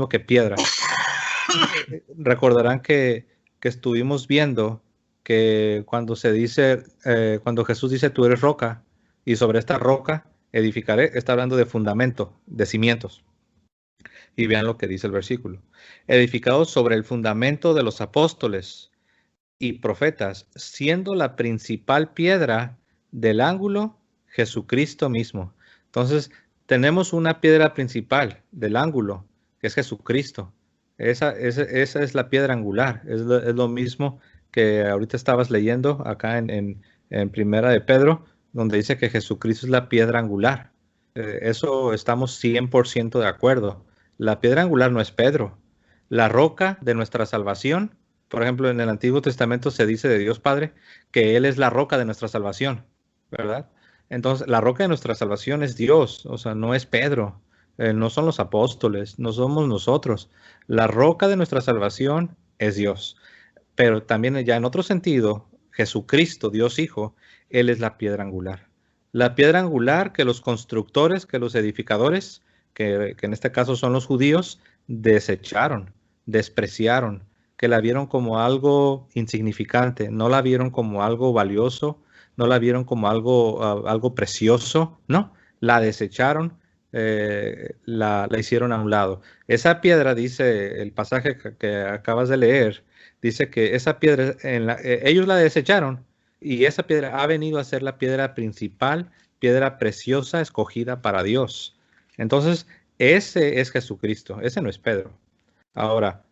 que piedra. Recordarán que estuvimos viendo que cuando cuando Jesús dice tú eres roca, y sobre esta roca edificaré, está hablando de fundamento, de cimientos. Y vean lo que dice el versículo. Edificados sobre el fundamento de los apóstoles y profetas, siendo la principal piedra del ángulo Jesucristo mismo. Entonces, tenemos una piedra principal del ángulo, que es Jesucristo. Esa es la piedra angular. Es lo mismo que ahorita estabas leyendo acá en Primera de Pedro, donde dice que Jesucristo es la piedra angular. Eso estamos 100% de acuerdo. La piedra angular no es Pedro. la roca de nuestra salvación. Por ejemplo, en el Antiguo Testamento se dice de Dios Padre que Él es la roca de nuestra salvación, ¿verdad? Entonces, la roca de nuestra salvación es Dios, o sea, no es Pedro, no son los apóstoles, no somos nosotros. La roca de nuestra salvación es Dios. Pero también ya en otro sentido, Jesucristo, Dios Hijo, Él es la piedra angular. La piedra angular que los constructores, que los edificadores, que en este caso son los judíos, desecharon, despreciaron, que la vieron como algo insignificante, no la vieron como algo valioso, no la vieron como algo precioso, no, la desecharon, la hicieron a un lado. Esa piedra, dice el pasaje que acabas de leer, dice que esa piedra, ellos la desecharon y esa piedra ha venido a ser la piedra principal, piedra preciosa, escogida para Dios. Entonces, ese es Jesucristo, ese no es Pedro. Ahora,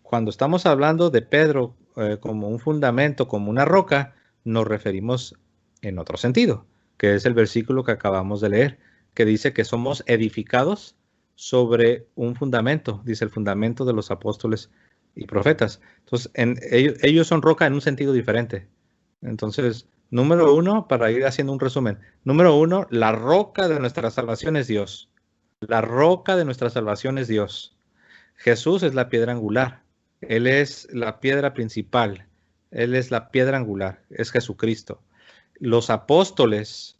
cuando estamos hablando de Pedro como un fundamento, como una roca, nos referimos en otro sentido, que es el versículo que acabamos de leer, que dice que somos edificados sobre un fundamento, dice el fundamento de los apóstoles y profetas. Entonces, ellos son roca en un sentido diferente. Entonces, número uno, para ir haciendo un resumen, número uno, la roca de nuestra salvación es Dios. La roca de nuestra salvación es Dios. Jesús es la piedra angular. Él es la piedra principal. Él es la piedra angular. Es Jesucristo. Los apóstoles,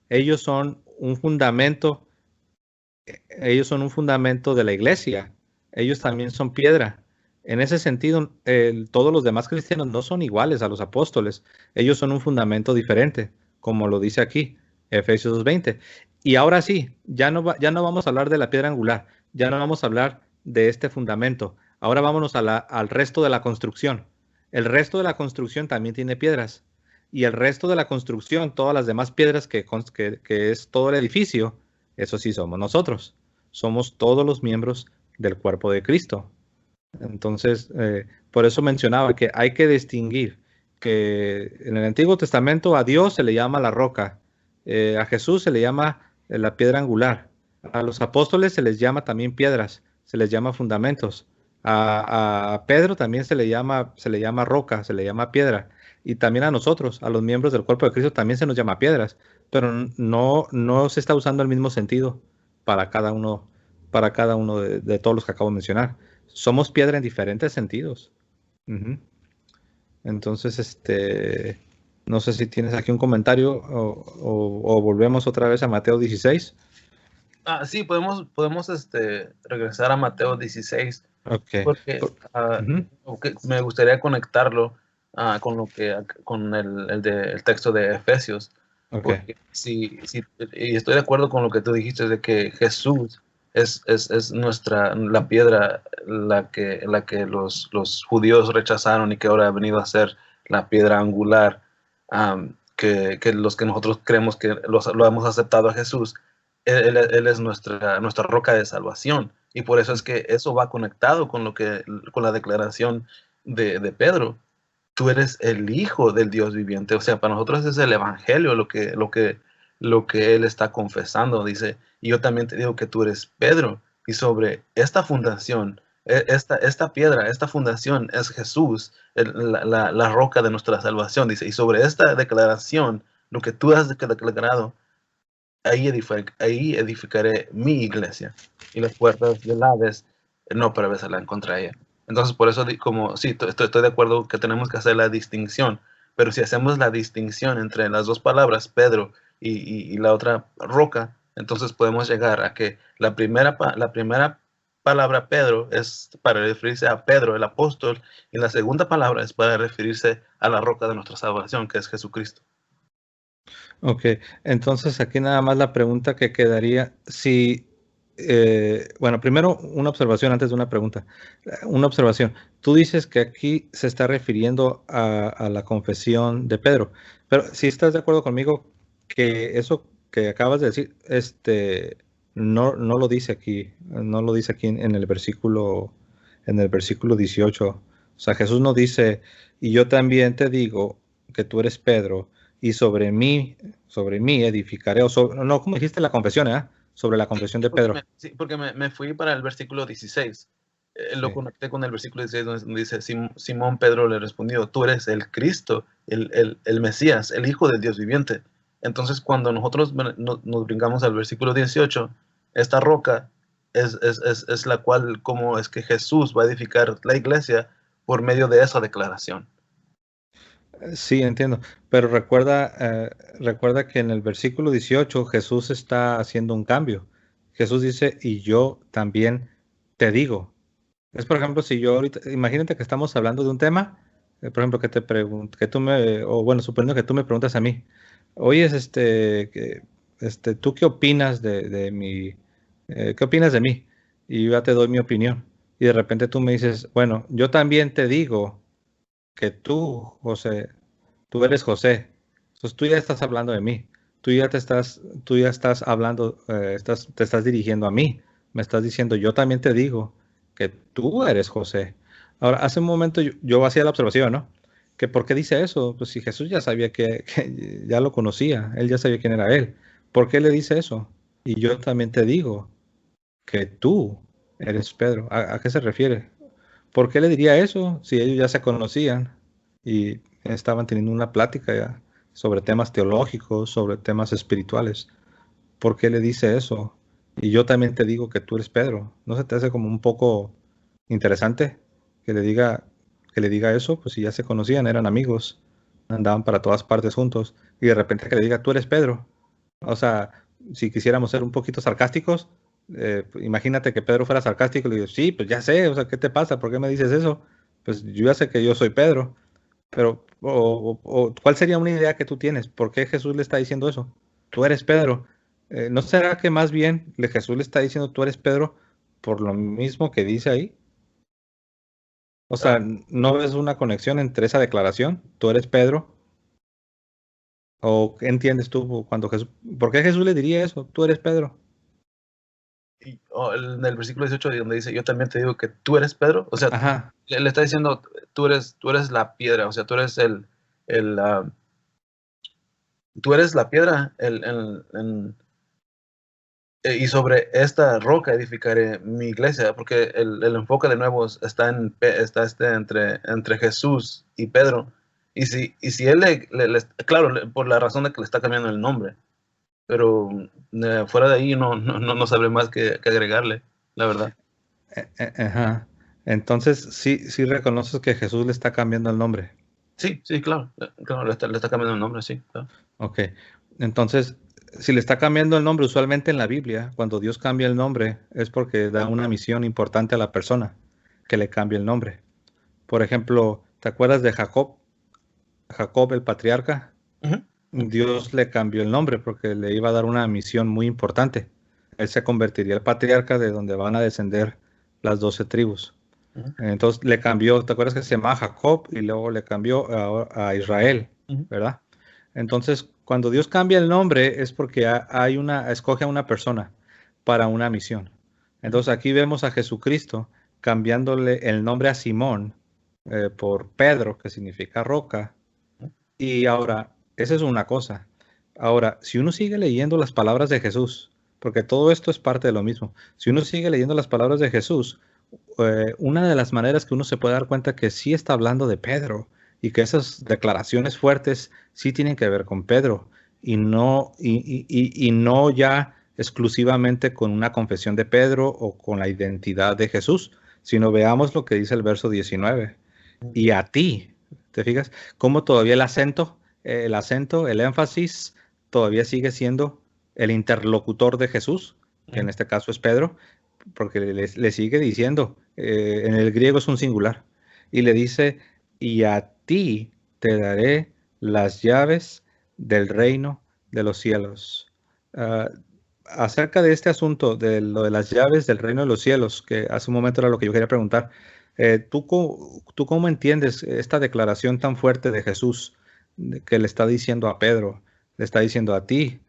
ellos son un fundamento. Ellos son un fundamento de la iglesia. Ellos también son piedra. En ese sentido, todos los demás cristianos no son iguales a los apóstoles. Ellos son un fundamento diferente, como lo dice aquí, Efesios 2:20. Y ahora sí, ya no vamos a hablar de la piedra angular, ya no vamos a hablar de este fundamento. Ahora vámonos al resto de la construcción. El resto de la construcción también tiene piedras. Y el resto de la construcción, todas las demás piedras que es todo el edificio, eso sí somos nosotros. Somos todos los miembros del cuerpo de Cristo. Entonces, por eso mencionaba que hay que distinguir que en el Antiguo Testamento a Dios se le llama la roca, a Jesús se le llama la piedra angular, a los apóstoles se les llama también piedras, se les llama fundamentos, a Pedro también se le llama roca, se le llama piedra, y también a nosotros, a los miembros del cuerpo de Cristo también se nos llama piedras, pero no se está usando el mismo sentido para cada uno, de todos los que acabo de mencionar. Somos piedra en diferentes sentidos. Uh-huh. Entonces, no sé si tienes aquí un comentario o volvemos otra vez a Mateo 16. Sí, podemos regresar a Mateo 16. Okay. Porque me gustaría conectarlo con el texto de Efesios. Okay. Porque y estoy de acuerdo con lo que tú dijiste de que Jesús es la piedra la que los judíos rechazaron y que ahora ha venido a ser la piedra angular, que los que nosotros creemos que lo hemos aceptado a Jesús. Él es nuestra roca de salvación, y por eso es que eso va conectado con la declaración de Pedro. Tú eres el Hijo del Dios viviente. O sea, para nosotros es el Evangelio lo que él está confesando. Dice, y yo también te digo que tú eres Pedro, y sobre esta fundación, esta piedra, esta fundación es Jesús, la roca de nuestra salvación. Dice, y sobre esta declaración, lo que tú has declarado, ahí edificaré mi iglesia, y las puertas del Hades no prevalecerán contra ella. Entonces, por eso, estoy de acuerdo que tenemos que hacer la distinción, pero si hacemos la distinción entre las dos palabras, Pedro y la otra roca, entonces podemos llegar a que la primera palabra Pedro es para referirse a Pedro, el apóstol, y la segunda palabra es para referirse a la roca de nuestra salvación, que es Jesucristo. Ok, entonces aquí nada más la pregunta que quedaría, bueno, primero una observación antes de una pregunta. Una observación. Tú dices que aquí se está refiriendo a la confesión de Pedro, pero si estás de acuerdo conmigo que eso que acabas de decir, no lo dice aquí, en el versículo 18. O sea, Jesús no dice, y yo también te digo que tú eres Pedro, y sobre mí edificaré, no, como dijiste la confesión, sobre la confesión de Pedro. Sí, porque me fui para el versículo 16. Lo Sí. conecté con el versículo 16 donde dice, Simón Pedro le respondió, tú eres el Cristo, el Mesías, el Hijo del Dios viviente. Entonces, cuando nosotros nos brincamos al versículo 18, esta roca es la cual, como es que Jesús va a edificar la iglesia por medio de esa declaración. Sí, entiendo. Pero recuerda que en el versículo 18 Jesús está haciendo un cambio. Jesús dice, y yo también te digo. Es, por ejemplo, si yo ahorita, imagínate que estamos hablando de un tema, por ejemplo, que te pregunto, que tú me, o bueno, suponiendo que tú me preguntas a mí, oye, ¿tú qué opinas de mi, qué opinas de mí? Y yo ya te doy mi opinión. Y de repente tú me dices, bueno, yo también te digo que tú, José, tú eres José. Entonces tú ya estás hablando de mí. Tú ya estás hablando, te estás dirigiendo a mí. Me estás diciendo, yo también te digo que tú eres José. Ahora, hace un momento yo hacía la observación, ¿no? Que ¿por qué dice eso? Pues si Jesús ya sabía que ya lo conocía, él ya sabía quién era él. ¿Por qué le dice eso? Y yo también te digo que tú eres Pedro. ¿A qué se refiere? ¿Por qué le diría eso si ellos ya se conocían y estaban teniendo una plática ya sobre temas teológicos, sobre temas espirituales? ¿Por qué le dice eso? Y yo también te digo que tú eres Pedro. ¿No se te hace como un poco interesante que que le diga eso? Pues si ya se conocían, eran amigos, andaban para todas partes juntos y de repente que le diga tú eres Pedro. O sea, si quisiéramos ser un poquito sarcásticos, imagínate que Pedro fuera sarcástico y le digo, sí, pues ya sé, o sea, ¿qué te pasa? ¿Por qué me dices eso? Pues yo ya sé que yo soy Pedro, pero ¿cuál sería una idea que tú tienes? ¿Por qué Jesús le está diciendo eso? Tú eres Pedro. ¿No será que más bien Jesús le está diciendo tú eres Pedro por lo mismo que dice ahí? O sea, ¿no ves una conexión entre esa declaración? Tú eres Pedro. ¿O qué entiendes tú cuando Jesús, por qué Jesús le diría eso? Tú eres Pedro. En el versículo 18 donde dice, yo también te digo que tú eres Pedro, o sea, Ajá. le está diciendo, tú eres la piedra, o sea, tú eres el, ah, tú eres la piedra, y sobre esta roca edificaré mi iglesia, porque el enfoque de nuevo está, entre Jesús y Pedro, y si él, claro, por la razón de que le está cambiando el nombre, pero fuera de ahí no sabré más que agregarle, la verdad. Ajá. Entonces, sí reconoces que Jesús le está cambiando el nombre. Sí, sí, claro, claro, le está cambiando el nombre, sí, claro. Ok. Entonces, si le está cambiando el nombre, usualmente en la Biblia, cuando Dios cambia el nombre, es porque da una misión importante a la persona que le cambie el nombre. Por ejemplo, ¿te acuerdas de Jacob? Jacob, el patriarca. Ujú, Dios le cambió el nombre porque le iba a dar una misión muy importante. Él se convertiría en el patriarca de donde van a descender las 12 tribus. ujú, Entonces le cambió, ¿te acuerdas que se llamaba Jacob y luego le cambió a Israel, ujú. ¿verdad? Entonces, cuando Dios cambia el nombre es porque escoge a una persona para una misión. Ujú. Entonces aquí vemos a Jesucristo cambiándole el nombre a Simón por Pedro, que significa roca. Y ahora, esa es una cosa. Ahora, si uno sigue leyendo las palabras de Jesús, porque todo esto es parte de lo mismo, si uno sigue leyendo las palabras de Jesús, una de las maneras que uno se puede dar cuenta que sí está hablando de Pedro y que esas declaraciones fuertes sí tienen que ver con Pedro y no ya exclusivamente con una confesión de Pedro o con la identidad de Jesús, sino veamos lo que dice el verso 19. Y a ti, ¿te fijas? Cómo todavía el énfasis todavía sigue siendo el interlocutor de Jesús, que en este caso es Pedro, porque le sigue diciendo, en el griego es un singular, y le dice, y a ti te daré las llaves del reino de los cielos. Ah, acerca de este asunto, de lo de las llaves del reino de los cielos, que hace un momento era lo que yo quería preguntar, ¿tú cómo entiendes esta declaración tan fuerte de Jesús que le está diciendo a Pedro? Le está diciendo a ti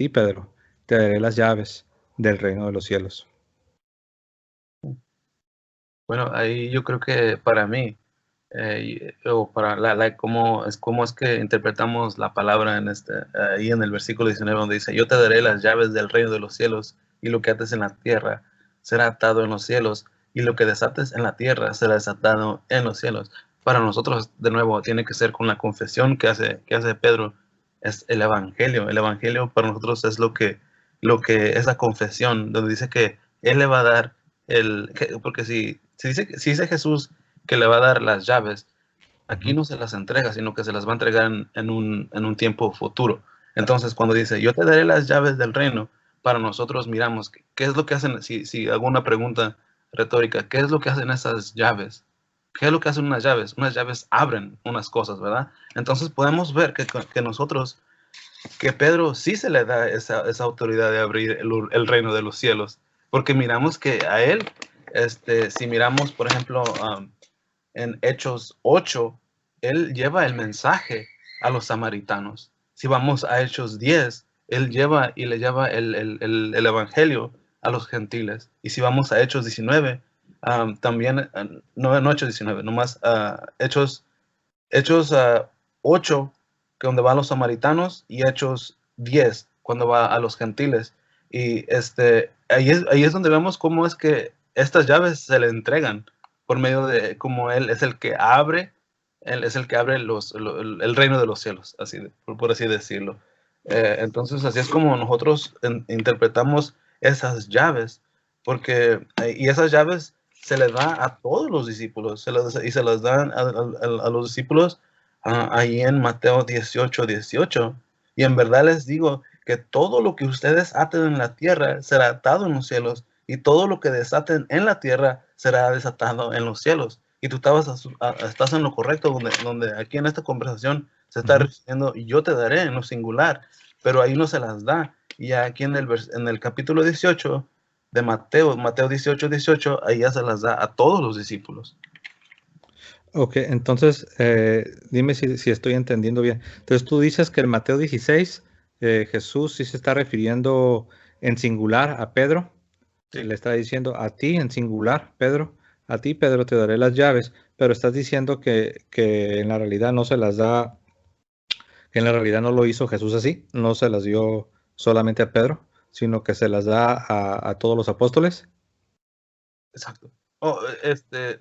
Pedro, te daré las llaves del reino de los cielos. Bueno, ahí yo creo que para mí, o para cómo es que interpretamos la palabra ahí en el versículo 19 donde dice, yo te daré las llaves del reino de los cielos. y lo que ates en la tierra será atado en los cielos, y lo que desates en la tierra será desatado en los cielos. Para nosotros, de nuevo, tiene que ser con la confesión que hace Pedro, es el evangelio. El evangelio para nosotros es lo que es la confesión, donde dice que él le va a dar porque si dice Jesús que le va a dar las llaves, aquí no se las entrega, sino que se las va a entregar en un tiempo futuro. Entonces, cuando dice, yo te daré las llaves del reino, para nosotros miramos, ¿qué es lo que hacen? Si hago una pregunta retórica, ¿qué es lo que hacen esas llaves? ¿Qué es lo que hacen unas llaves? Unas llaves abren unas cosas, ¿verdad? Entonces podemos ver que nosotros, que Pedro sí se le da esa autoridad de abrir el reino de los cielos, porque miramos que a él, si miramos, por ejemplo, en Hechos 8, él lleva el mensaje a los samaritanos. Si vamos a Hechos 10, él lleva y le lleva el evangelio a los gentiles. Y si vamos a Hechos 19, también, no Hechos 19, nomás Hechos 8, que donde van los samaritanos, y Hechos 10, cuando va a los gentiles. Y ahí es donde vemos cómo es que estas llaves se le entregan por medio de cómo él es el que abre, el reino de los cielos, por así decirlo. Entonces, así es como nosotros interpretamos esas llaves, y esas llaves se les da a todos los discípulos, y se las dan a los discípulos ahí en Mateo 18:18. Y en verdad les digo que todo lo que ustedes aten en la tierra será atado en los cielos, y todo lo que desaten en la tierra será desatado en los cielos. Y tú estás en lo correcto, donde aquí en esta conversación se está refiriendo, y yo te daré en lo singular, pero ahí no se las da. Y aquí en el capítulo 18 de Mateo 18:18, ahí ya se las da a todos los discípulos. Ok, entonces dime si estoy entendiendo bien. Entonces tú dices que en Mateo 16 Jesús sí se está refiriendo en singular a Pedro. Sí. Le está diciendo a ti en singular, Pedro. A ti, Pedro, te daré las llaves. Pero estás diciendo que en la realidad no se las da, que en la realidad no lo hizo Jesús así. No se las dio solamente a Pedro, sino que se las da a todos los apóstoles. Exacto.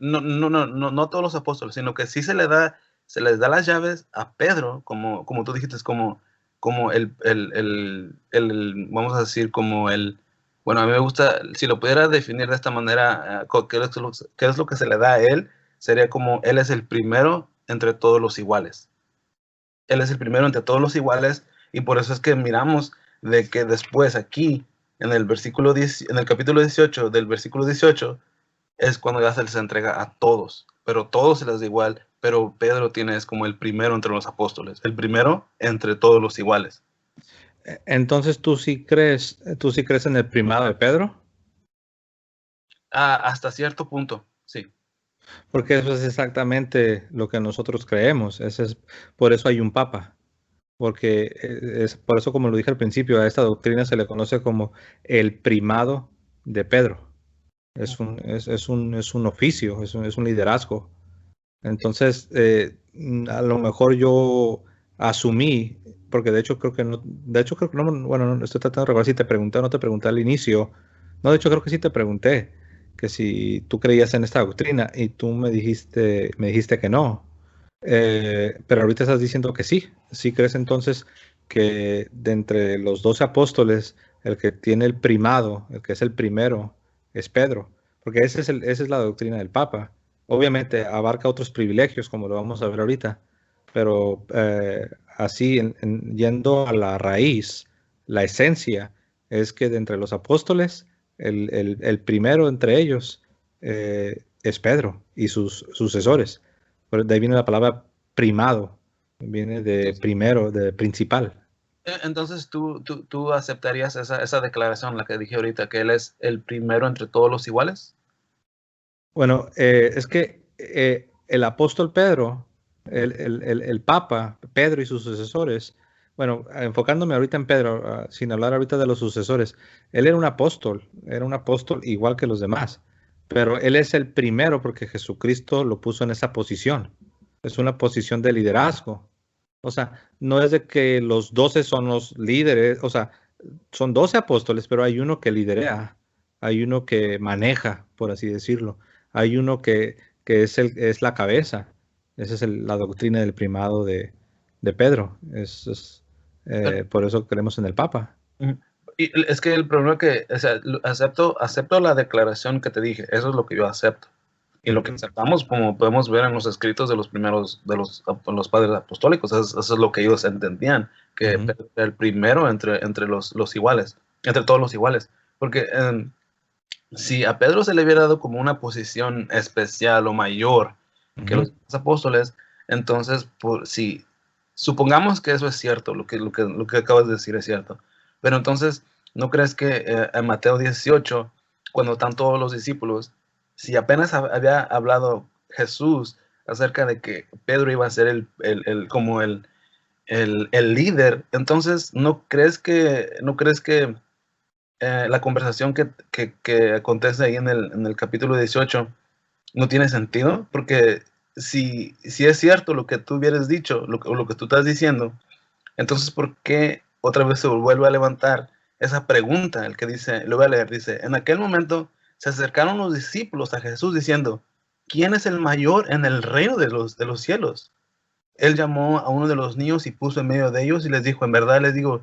No todos los apóstoles, sino que sí se les da las llaves a Pedro, como tú dijiste, como vamos a decir, bueno, a mí me gusta, si lo pudiera definir de esta manera, ¿qué es lo que se le da a él? Sería como él es el primero entre todos los iguales. Él es el primero entre todos los iguales, y por eso es que miramos de que después aquí, en el capítulo 18, del versículo 18, es cuando ya se les entrega a todos, pero todos se les da igual, pero Pedro es como el primero entre los apóstoles, el primero entre todos los iguales. Entonces, ¿tú sí crees en el primado de Pedro? Hasta cierto punto, sí. Porque eso es exactamente lo que nosotros creemos. Por eso hay un papa. Porque es por eso, como lo dije al principio, a esta doctrina se le conoce como el primado de Pedro. Es un oficio, es un liderazgo. Entonces, a lo mejor yo asumí, porque de hecho creo que no, bueno, no estoy tratando de recordar si te pregunté o no te pregunté al inicio. No, de hecho creo que sí te pregunté que si tú creías en esta doctrina, y tú me dijiste que no. Pero ahorita estás diciendo que sí. Sí crees entonces que de entre los 12 apóstoles, el que tiene el primado, el que es el primero, es Pedro. Porque esa es la doctrina del Papa. Obviamente abarca otros privilegios, como lo vamos a ver ahorita, pero así, yendo a la raíz, la esencia es que de entre los apóstoles, el primero entre ellos es Pedro y sus sucesores. De ahí viene la palabra primado, viene de primero, de principal. Entonces, ¿tú aceptarías esa declaración, la que dije ahorita, que él es el primero entre todos los iguales? Bueno, es que el apóstol Pedro, el Papa, Pedro y sus sucesores, bueno, enfocándome ahorita en Pedro, sin hablar ahorita de los sucesores, él era un apóstol igual que los demás, pero él es el primero porque Jesucristo lo puso en esa posición. Es una posición de liderazgo. O sea, no es de que los 12 son los líderes, o sea, son 12 apóstoles, pero hay uno que lidera, hay uno que maneja, por así decirlo, hay uno que es la cabeza. Esa es la doctrina del primado de Pedro. Por eso creemos en el Papa. Ujú. Y es que el problema que, o sea, acepto la declaración que te dije, eso es lo que yo acepto. Y lo que aceptamos, como podemos ver en los escritos de los primeros, de los padres apostólicos, eso es lo que ellos entendían, que el primero entre los iguales, entre todos los iguales. Porque si a Pedro se le hubiera dado como una posición especial o mayor que los apóstoles, entonces, si supongamos que eso es cierto, lo que acabas de decir es cierto, pero entonces, ¿no crees que en Mateo 18, cuando están todos los discípulos, si apenas había hablado Jesús acerca de que Pedro iba a ser como el líder, entonces, ¿no crees que la conversación que acontece ahí en el capítulo 18 no tiene sentido? Porque si es cierto lo que tú hubieras dicho, lo que tú estás diciendo, entonces ¿por qué otra vez se vuelve a levantar esa pregunta? El que dice, lo voy a leer, dice, en aquel momento se acercaron los discípulos a Jesús diciendo, ¿quién es el mayor en el reino de los cielos? Él llamó a uno de los niños y puso en medio de ellos y les dijo, en verdad les digo,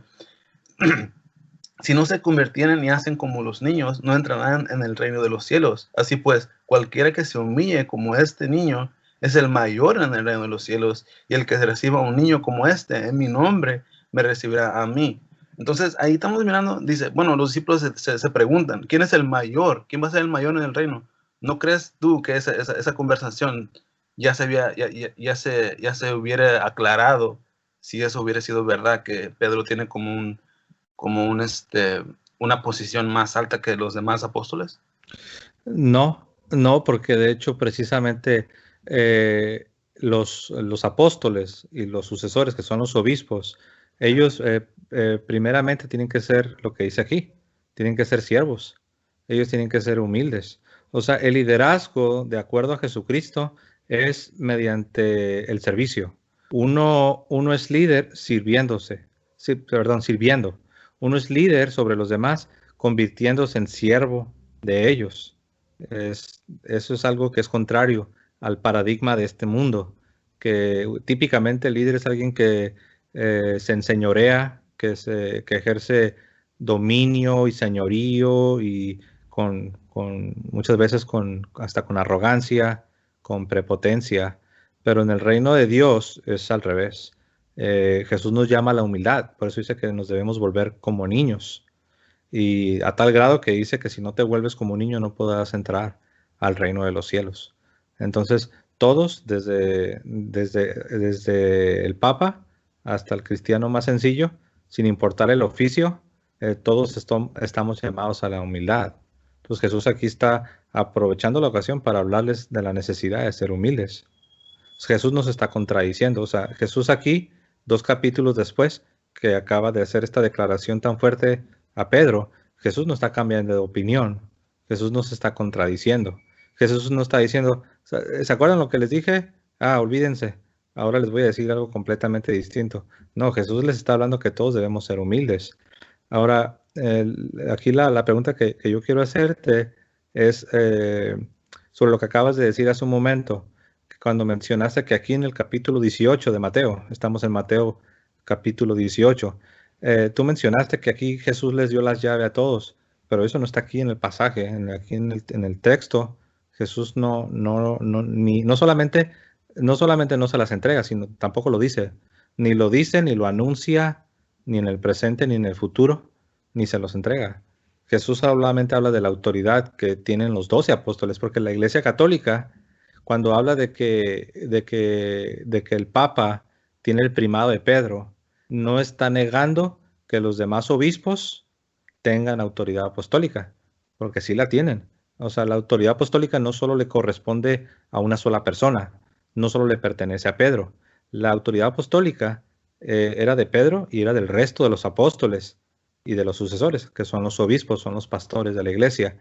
si no se convirtieran y hacen como los niños, no entrarán en el reino de los cielos. Así pues, cualquiera que se humille como este niño es el mayor en el reino de los cielos, y el que reciba a un niño como este en mi nombre, me recibirá a mí. Entonces, ahí estamos mirando, dice, bueno, los discípulos se preguntan, ¿quién es el mayor? ¿Quién va a ser el mayor en el reino? ¿No crees tú que esa conversación ya se hubiera aclarado si eso hubiera sido verdad, que Pedro tiene una posición más alta que los demás apóstoles? No, no, porque de hecho precisamente los apóstoles y los sucesores, que son los obispos, ellos primeramente tienen que ser lo que dice aquí, tienen que ser siervos, ellos tienen que ser humildes. O sea, el liderazgo, de acuerdo a Jesucristo, es mediante el servicio. Uno es líder sirviendo. Uno es líder sobre los demás, convirtiéndose en siervo de ellos. Eso es algo que es contrario al paradigma de este mundo, que típicamente el líder es alguien que se enseñorea, que ejerce dominio y señorío y muchas veces hasta con arrogancia, con prepotencia, pero en el reino de Dios es al revés. Jesús nos llama a la humildad, por eso dice que nos debemos volver como niños. Y a tal grado que dice que si no te vuelves como un niño no podrás entrar al reino de los cielos. Entonces, todos, desde el Papa hasta el cristiano más sencillo, sin importar el oficio, todos estamos llamados a la humildad. Entonces Jesús aquí está aprovechando la ocasión para hablarles de la necesidad de ser humildes. Jesús nos está contradiciendo. O sea, Jesús aquí, 2 capítulos después, que acaba de hacer esta declaración tan fuerte a Pedro, Jesús no está cambiando de opinión. Jesús nos está contradiciendo. Jesús no está diciendo, ¿se acuerdan lo que les dije? Olvídense. Ahora les voy a decir algo completamente distinto. No, Jesús les está hablando que todos debemos ser humildes. Ahora, aquí la pregunta que yo quiero hacerte es sobre lo que acabas de decir hace un momento, cuando mencionaste que aquí en el capítulo 18 de Mateo, estamos en Mateo capítulo 18, tú mencionaste que aquí Jesús les dio las llaves a todos, pero eso no está aquí en el pasaje, aquí en el texto. Jesús no solamente no se las entrega, sino tampoco lo dice, ni lo anuncia, ni en el presente, ni en el futuro, ni se los entrega. Jesús solamente habla de la autoridad que tienen los 12 apóstoles, porque la Iglesia Católica, cuando habla de que el Papa tiene el primado de Pedro, no está negando que los demás obispos tengan autoridad apostólica, porque sí la tienen. O sea, la autoridad apostólica no solo le corresponde a una sola persona, no solo le pertenece a Pedro. La autoridad apostólica era de Pedro y era del resto de los apóstoles y de los sucesores, que son los obispos, son los pastores de la iglesia.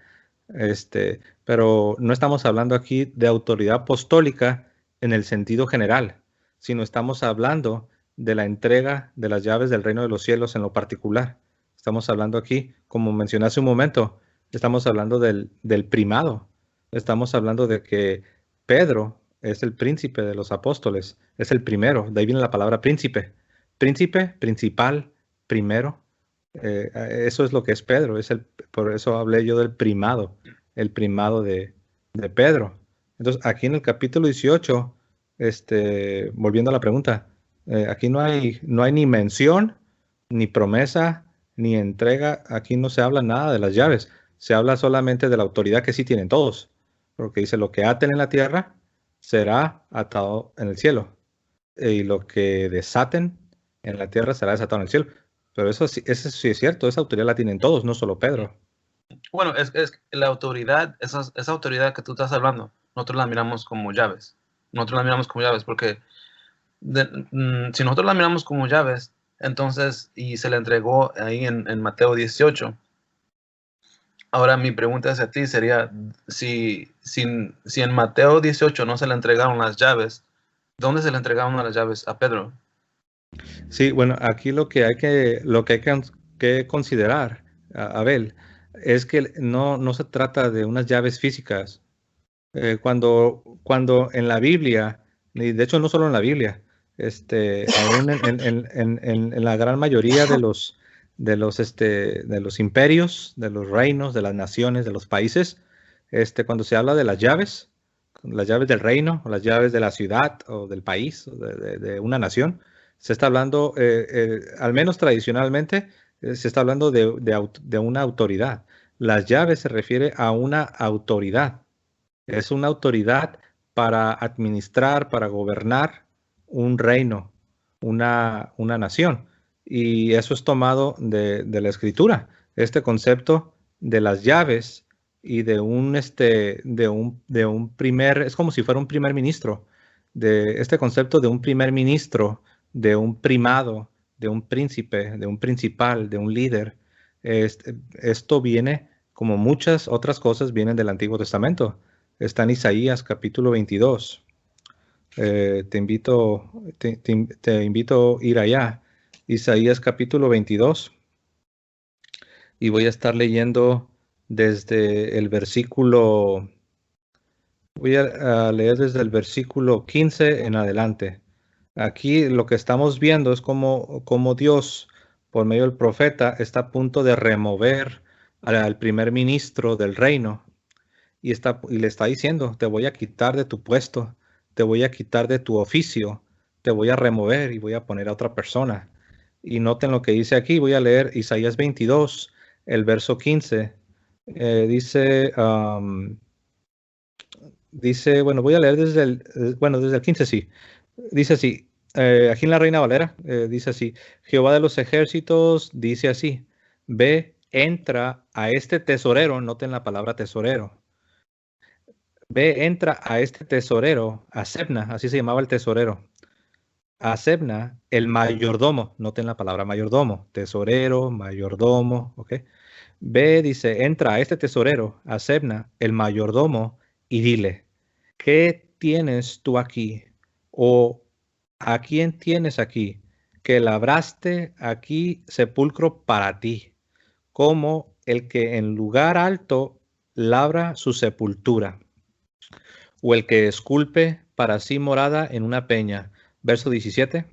Pero no estamos hablando aquí de autoridad apostólica en el sentido general, sino estamos hablando de la entrega de las llaves del reino de los cielos en lo particular. Estamos hablando aquí, como mencioné hace un momento, estamos hablando del primado. Estamos hablando de que Pedro es el príncipe de los apóstoles, es el primero. De ahí viene la palabra príncipe. Príncipe, principal, primero. Eso es lo que es Pedro. Por eso hablé yo del primado, el primado de Pedro. Entonces, aquí en el capítulo 18, volviendo a la pregunta, aquí no hay ni mención, ni promesa, ni entrega. Aquí no se habla nada de las llaves. Se habla solamente de la autoridad que sí tienen todos. Porque dice, lo que aten en la tierra será atado en el cielo. Y lo que desaten en la tierra será desatado en el cielo. Pero eso sí es cierto. Esa autoridad la tienen todos, no solo Pedro. Bueno, es la autoridad, esa autoridad que tú estás hablando, nosotros la miramos como llaves. Nosotros la miramos como llaves porque si nosotros la miramos como llaves, entonces, y se le entregó ahí en Mateo 18. Ahora mi pregunta hacia ti sería, si en Mateo 18 no se le entregaron las llaves, ¿dónde se le entregaron las llaves a Pedro? Sí, bueno, aquí lo que hay que considerar, Abel, es que no se trata de unas llaves físicas. Cuando en la Biblia, y de hecho no solo en la Biblia, aún en la gran mayoría de los imperios, de los reinos, de las naciones, de los países, cuando se habla de las llaves del reino, o las llaves de la ciudad, o del país, o de una nación, se está hablando, al menos tradicionalmente, se está hablando de una autoridad. Las llaves se refiere a una autoridad. Es una autoridad para administrar, para gobernar un reino, una nación. Y eso es tomado de la escritura. Este concepto de las llaves y de un primer, es como si fuera un primer ministro, de este concepto de un primer ministro, de un primado, de un príncipe, de un principal, de un líder. Esto viene, como muchas otras cosas, vienen del Antiguo Testamento. Está en Isaías capítulo 22. Te invito a ir allá. Isaías capítulo 22. Y voy a estar leyendo desde el versículo, voy a leer desde el versículo 15 en adelante. Aquí lo que estamos viendo es cómo Dios, por medio del profeta, está a punto de remover al primer ministro del reino. Y le está diciendo, te voy a quitar de tu puesto, te voy a quitar de tu oficio, te voy a remover y voy a poner a otra persona. Y noten lo que dice aquí, voy a leer Isaías 22, el verso 15. Dice, bueno, voy a leer desde el 15, sí. Dice así, aquí en la Reina Valera, dice así, Jehová de los ejércitos dice así, ve, entra a este tesorero, noten la palabra tesorero. Ve, entra a este tesorero, a Sebna, así se llamaba el tesorero. A Sebna, el mayordomo, noten la palabra mayordomo, tesorero, mayordomo, ¿ok? Ve, dice, entra a este tesorero, a Sebna, el mayordomo, y dile, ¿qué tienes tú aquí? ¿O a quién tienes aquí? Que labraste aquí sepulcro para ti, como el que en lugar alto labra su sepultura, o el que esculpe para sí morada en una peña. Verso 17.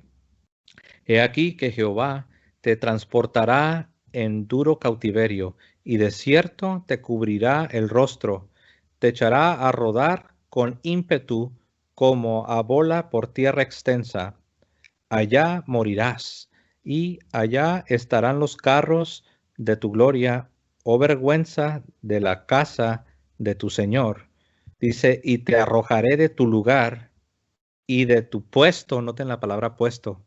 He aquí que Jehová te transportará en duro cautiverio, y de cierto te cubrirá el rostro, te echará a rodar con ímpetu como a bola por tierra extensa. Allá morirás, y allá estarán los carros de tu gloria, oh vergüenza de la casa de tu Señor. Dice, y te arrojaré de tu lugar y de tu puesto, noten la palabra puesto,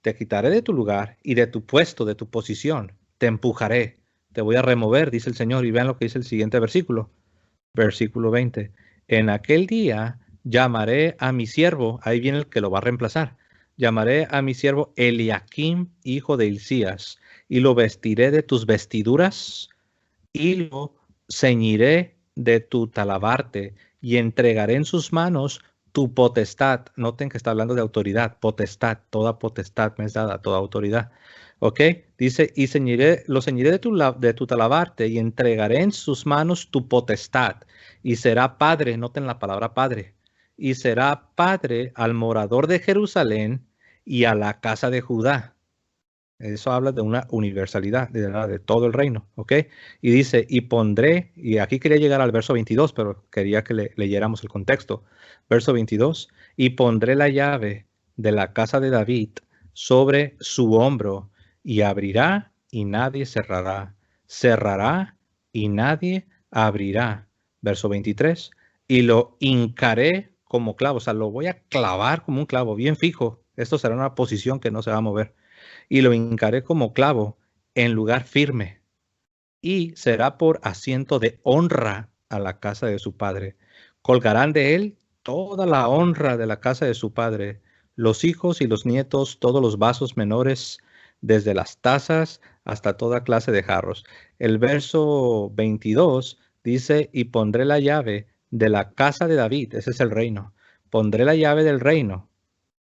te quitaré de tu lugar y de tu puesto, de tu posición, te empujaré, te voy a remover, dice el Señor. Y vean lo que dice el siguiente versículo, versículo 20. En aquel día llamaré a mi siervo, ahí viene el que lo va a reemplazar, llamaré a mi siervo Eliakim, hijo de Hilcías, y lo vestiré de tus vestiduras y lo ceñiré de tu talabarte y entregaré en sus manos tu potestad. Noten que está hablando de autoridad, potestad, toda potestad me es dada, toda autoridad. ¿Ok? Dice, y lo ceñiré de tu talabarte y entregaré en sus manos tu potestad. Y será padre, noten la palabra padre, y será padre al morador de Jerusalén y a la casa de Judá. Eso habla de una universalidad de todo el reino, ¿ok? Y dice, y pondré, y aquí quería llegar al verso 22, pero quería que leyéramos el contexto. Verso 22, y pondré la llave de la casa de David sobre su hombro, y abrirá y nadie cerrará, cerrará y nadie abrirá. Verso 23, y lo hincaré como clavo, o sea, lo voy a clavar como un clavo, bien fijo. Esto será una posición que no se va a mover y lo hincaré como clavo en lugar firme, y será por asiento de honra a la casa de su padre. Colgarán de él toda la honra de la casa de su padre, los hijos y los nietos, todos los vasos menores, desde las tazas hasta toda clase de jarros. El verso 22 dice, y pondré la llave de la casa de David, ese es el reino, pondré la llave del reino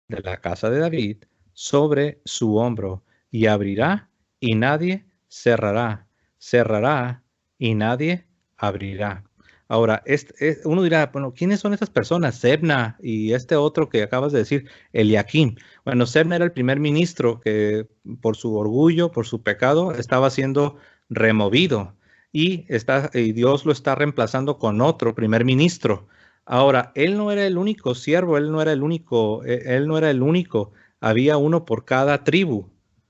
de la casa de David sobre su hombro, y abrirá y nadie cerrará, cerrará y nadie abrirá. Ahora, uno dirá, bueno, ¿quiénes son estas personas? Sebna y este otro que acabas de decir, Eliakim. Bueno, Sebna era el primer ministro que por su orgullo, por su pecado, estaba siendo removido y Dios lo está reemplazando con otro primer ministro. Ahora, él no era el único siervo, él no era el único. Había uno por cada tribu.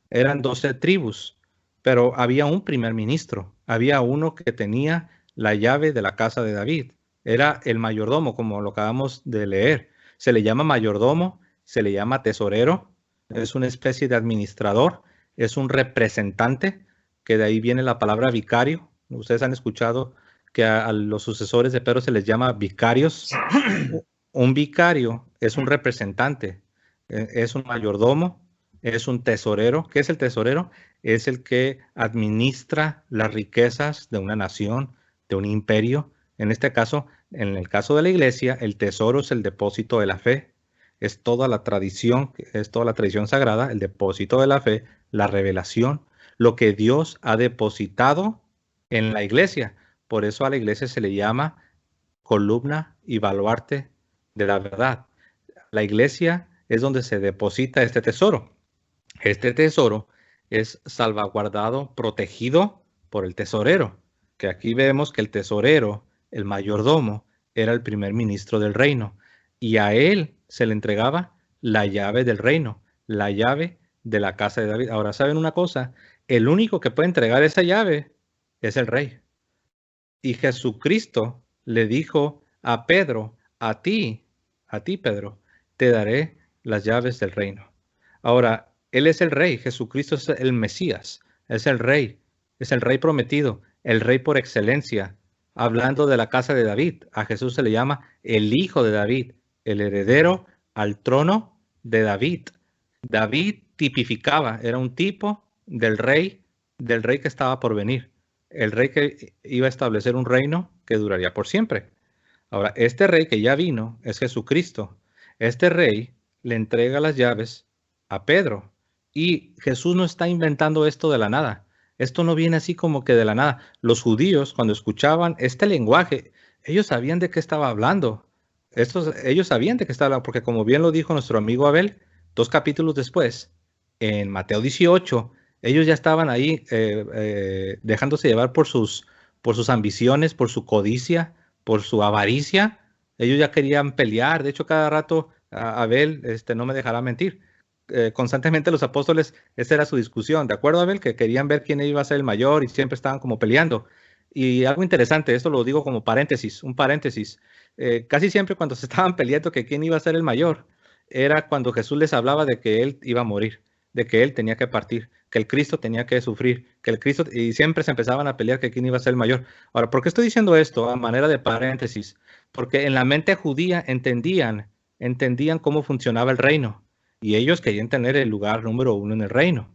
Eran 12 tribus, pero había un primer ministro. Había uno que tenía la llave de la casa de David. Era el mayordomo, como lo acabamos de leer. Se le llama mayordomo, se le llama tesorero, es una especie de administrador, es un representante, que de ahí viene la palabra vicario. Ustedes han escuchado que a los sucesores de Pedro se les llama vicarios. Un vicario es un representante, es un mayordomo, es un tesorero. ¿Qué es el tesorero? Es el que administra las riquezas de una nación, de un imperio. En este caso, en el caso de la iglesia, el tesoro es el depósito de la fe. Es toda la tradición sagrada, el depósito de la fe, la revelación, lo que Dios ha depositado en la iglesia. Por eso a la iglesia se le llama columna y baluarte de la verdad. La iglesia es donde se deposita este tesoro. Este tesoro es salvaguardado, protegido por el tesorero, que aquí vemos que el tesorero, el mayordomo, era el primer ministro del reino, y a él se le entregaba la llave del reino, la llave de la casa de David. Ahora, ¿saben una cosa? El único que puede entregar esa llave es el rey. Y Jesucristo le dijo a Pedro, a ti Pedro, te daré las llaves del reino. Ahora, Él es el rey, Jesucristo es el Mesías, es el rey prometido, el rey por excelencia. Hablando de la casa de David, a Jesús se le llama el hijo de David, el heredero al trono de David. David tipificaba, era un tipo del rey que estaba por venir, el rey que iba a establecer un reino que duraría por siempre. Ahora, este rey que ya vino es Jesucristo. Este rey le entrega las llaves a Pedro. Y Jesús no está inventando esto de la nada. Esto no viene así como que de la nada. Los judíos, cuando escuchaban este lenguaje, ellos sabían de qué estaba hablando. Ellos sabían de qué estaba hablando, porque como bien lo dijo nuestro amigo Abel, 2 capítulos después, en Mateo 18, ellos ya estaban ahí dejándose llevar por sus ambiciones, por su codicia, por su avaricia. Ellos ya querían pelear. De hecho, cada rato Abel no me dejará mentir. Constantemente los apóstoles, esa era su discusión. ¿De acuerdo, Abel? Que querían ver quién iba a ser el mayor y siempre estaban como peleando. Y algo interesante, esto lo digo como paréntesis, un paréntesis. Casi siempre cuando se estaban peleando que quién iba a ser el mayor, era cuando Jesús les hablaba de que él iba a morir, de que él tenía que partir, que el Cristo tenía que sufrir, que el Cristo, y siempre se empezaban a pelear que quién iba a ser el mayor. Ahora, ¿por qué estoy diciendo esto a manera de paréntesis? Porque en la mente judía entendían cómo funcionaba el reino, y ellos querían tener el lugar número uno en el reino.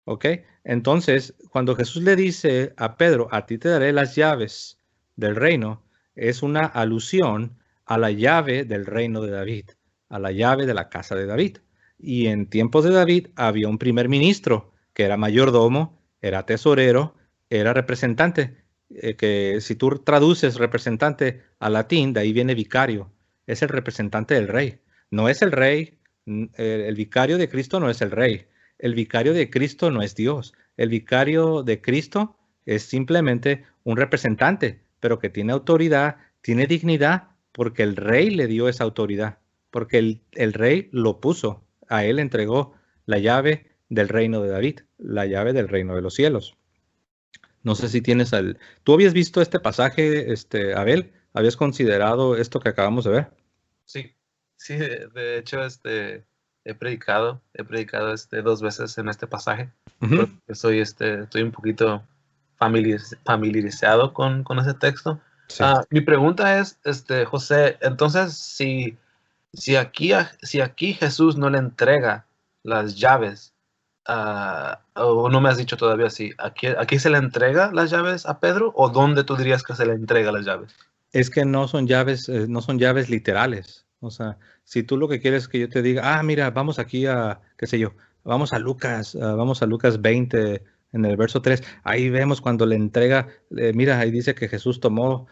¿Ok? Entonces, cuando Jesús le dice a Pedro, a ti te daré las llaves del reino, es una alusión a la llave del reino de David, a la llave de la casa de David. Y en tiempos de David había un primer ministro que era mayordomo, era tesorero, era representante, que si tú traduces representante al latín, de ahí viene vicario, es el representante del rey, no es el rey, el vicario de Cristo no es el rey, el vicario de Cristo no es Dios, el vicario de Cristo es simplemente un representante, pero que tiene autoridad, tiene dignidad, porque el rey le dio esa autoridad, porque el rey lo puso, a él entregó la llave del reino de David, la llave del reino de los cielos. No sé si tienes al... ¿Tú habías visto este pasaje, Abel? ¿Habías considerado esto que acabamos de ver? Sí, sí, de hecho, he predicado 2 veces en este pasaje, Ujú. porque estoy un poquito familiarizado con ese texto. Sí. Mi pregunta es, José, entonces, si aquí Jesús no le entrega las llaves, o no me has dicho todavía si aquí se le entrega las llaves a Pedro, o dónde tú dirías que se le entrega las llaves. Es que no son llaves literales. O sea, si tú lo que quieres es que yo te diga, mira, vamos aquí a, qué sé yo, vamos a Lucas 20 en el verso 3. Ahí vemos cuando le entrega, mira, ahí dice que Jesús tomó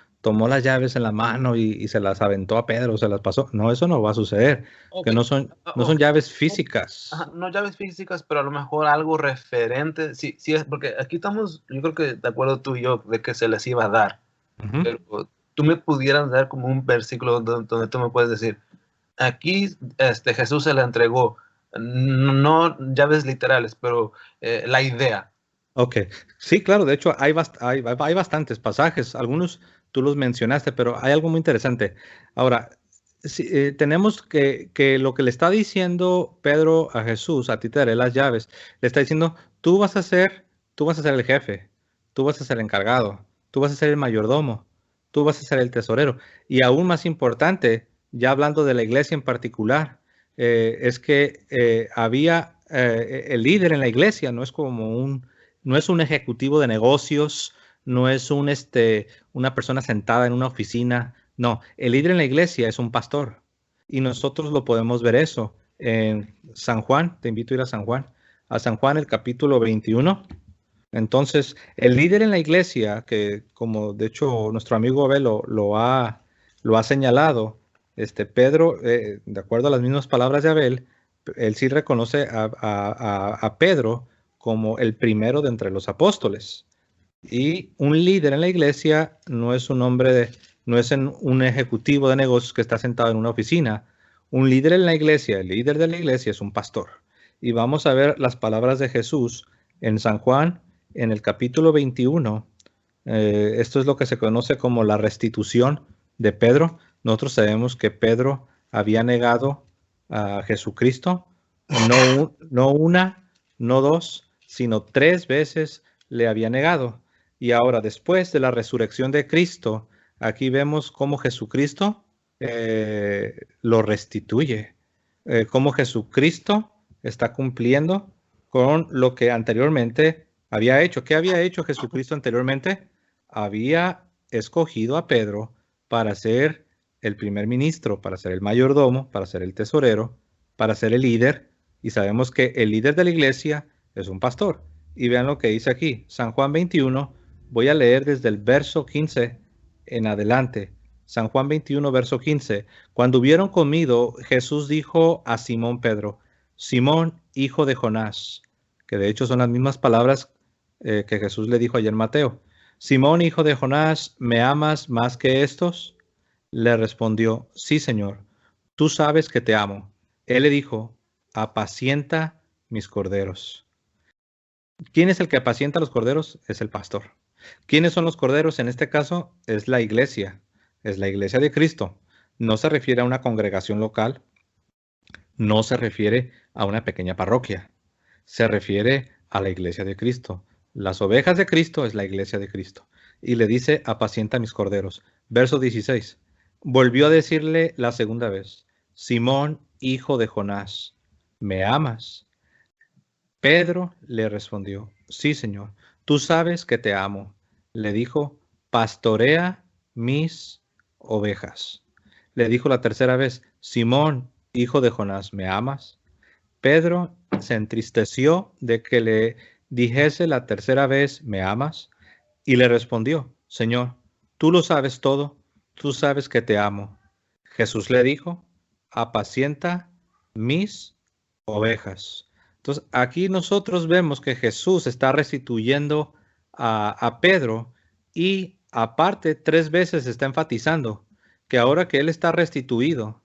las llaves en la mano y se las aventó a Pedro, se las pasó. No, eso no va a suceder, Ok, que no son ok. llaves Ajá, físicas. no llaves físicas, pero a lo mejor algo referente. Sí, sí, es porque aquí estamos, yo creo que de acuerdo tú y yo, de que se les iba a dar. Ujú. Pero tú me pudieras dar como un versículo donde tú me puedes decir, aquí Jesús se le entregó, no llaves literales, pero la idea. Ok, sí, claro, de hecho hay bastantes pasajes, algunos tú los mencionaste, pero hay algo muy interesante. Ahora, tenemos que lo que le está diciendo Pedro a Jesús, a ti te daré las llaves, le está diciendo, tú vas a ser el jefe, tú vas a ser el encargado, tú vas a ser el mayordomo, tú vas a ser el tesorero. Y aún más importante, ya hablando de la iglesia en particular, es que había el líder en la iglesia, no es como no es un ejecutivo de negocios, no es una persona sentada en una oficina. No, el líder en la iglesia es un pastor. Y nosotros lo podemos ver eso en San Juan. Te invito a ir a San Juan el capítulo 21. Entonces, el líder en la iglesia, que como de hecho nuestro amigo Abel lo ha señalado, Pedro, de acuerdo a las mismas palabras de Abel, él sí reconoce a Pedro como el primero de entre los apóstoles. Y un líder en la iglesia no es un no es un ejecutivo de negocios que está sentado en una oficina. Un líder en la iglesia, el líder de la iglesia es un pastor. Y vamos a ver las palabras de Jesús en San Juan, en el capítulo 21. Esto es lo que se conoce como la restitución de Pedro. Nosotros sabemos que Pedro había negado a Jesucristo, no una, no dos, sino 3 veces le había negado. Y ahora, después de la resurrección de Cristo, aquí vemos cómo Jesucristo lo restituye, cómo Jesucristo está cumpliendo con lo que anteriormente había hecho. ¿Qué había hecho Jesucristo anteriormente? Había escogido a Pedro para ser el primer ministro, para ser el mayordomo, para ser el tesorero, para ser el líder. Y sabemos que el líder de la iglesia es un pastor. Y vean lo que dice aquí, San Juan 21, voy a leer desde el verso 15 en adelante. San Juan 21, verso 15. Cuando hubieron comido, Jesús dijo a Simón Pedro, Simón, hijo de Jonás, que de hecho son las mismas palabras que Jesús le dijo ayer en Mateo. Simón, hijo de Jonás, ¿me amas más que estos? Le respondió, sí, Señor, tú sabes que te amo. Él le dijo, apacienta mis corderos. ¿Quién es el que apacienta los corderos? Es el pastor. ¿Quiénes son los corderos? En este caso es la iglesia de Cristo. No se refiere a una congregación local, no se refiere a una pequeña parroquia, se refiere a la iglesia de Cristo. Las ovejas de Cristo es la iglesia de Cristo. Y le dice, apacienta mis corderos. Verso 16. Volvió a decirle la segunda vez, Simón, hijo de Jonás, ¿me amas? Pedro le respondió, sí, Señor, tú sabes que te amo. Le dijo, pastorea mis ovejas. Le dijo la tercera vez, Simón, hijo de Jonás, ¿me amas? Pedro se entristeció de que dijese la tercera vez, ¿me amas? Y le respondió, Señor, tú lo sabes todo, tú sabes que te amo. Jesús le dijo, apacienta mis ovejas. Entonces, aquí nosotros vemos que Jesús está restituyendo a Pedro y aparte 3 veces está enfatizando que ahora que él está restituido,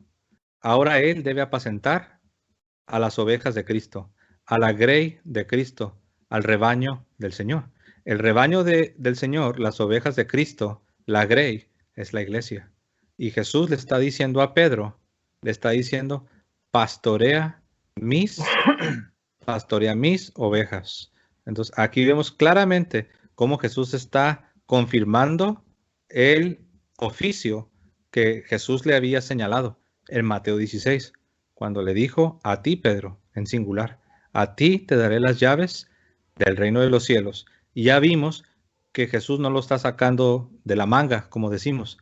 ahora él debe apacentar a las ovejas de Cristo, a la grey de Cristo, al rebaño del Señor. El rebaño del Señor, las ovejas de Cristo, la grey, es la iglesia. Y Jesús le está diciendo a Pedro, le está diciendo, pastorea mis, pastorea mis ovejas. Entonces, aquí vemos claramente cómo Jesús está confirmando el oficio que Jesús le había señalado en Mateo 16, cuando le dijo, a ti, Pedro, en singular, a ti te daré las llaves del reino de los cielos. Y ya vimos que Jesús no lo está sacando de la manga, como decimos.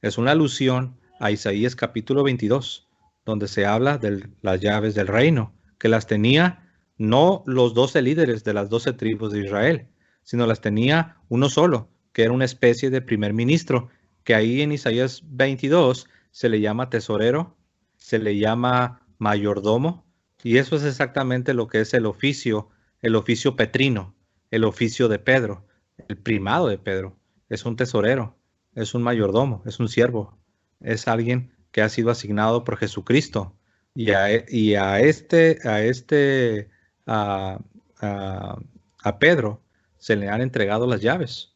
Es una alusión a Isaías capítulo 22, donde se habla de las llaves del reino, que las tenía no los 12 líderes de las 12 tribus de Israel, sino las tenía uno solo, que era una especie de primer ministro, que ahí en Isaías 22 se le llama tesorero, se le llama mayordomo, y eso es exactamente lo que es el oficio petrino, el oficio de Pedro, el primado de Pedro. Es un tesorero, es un mayordomo, es un siervo, es alguien que ha sido asignado por Jesucristo. Y a, a Pedro se le han entregado las llaves.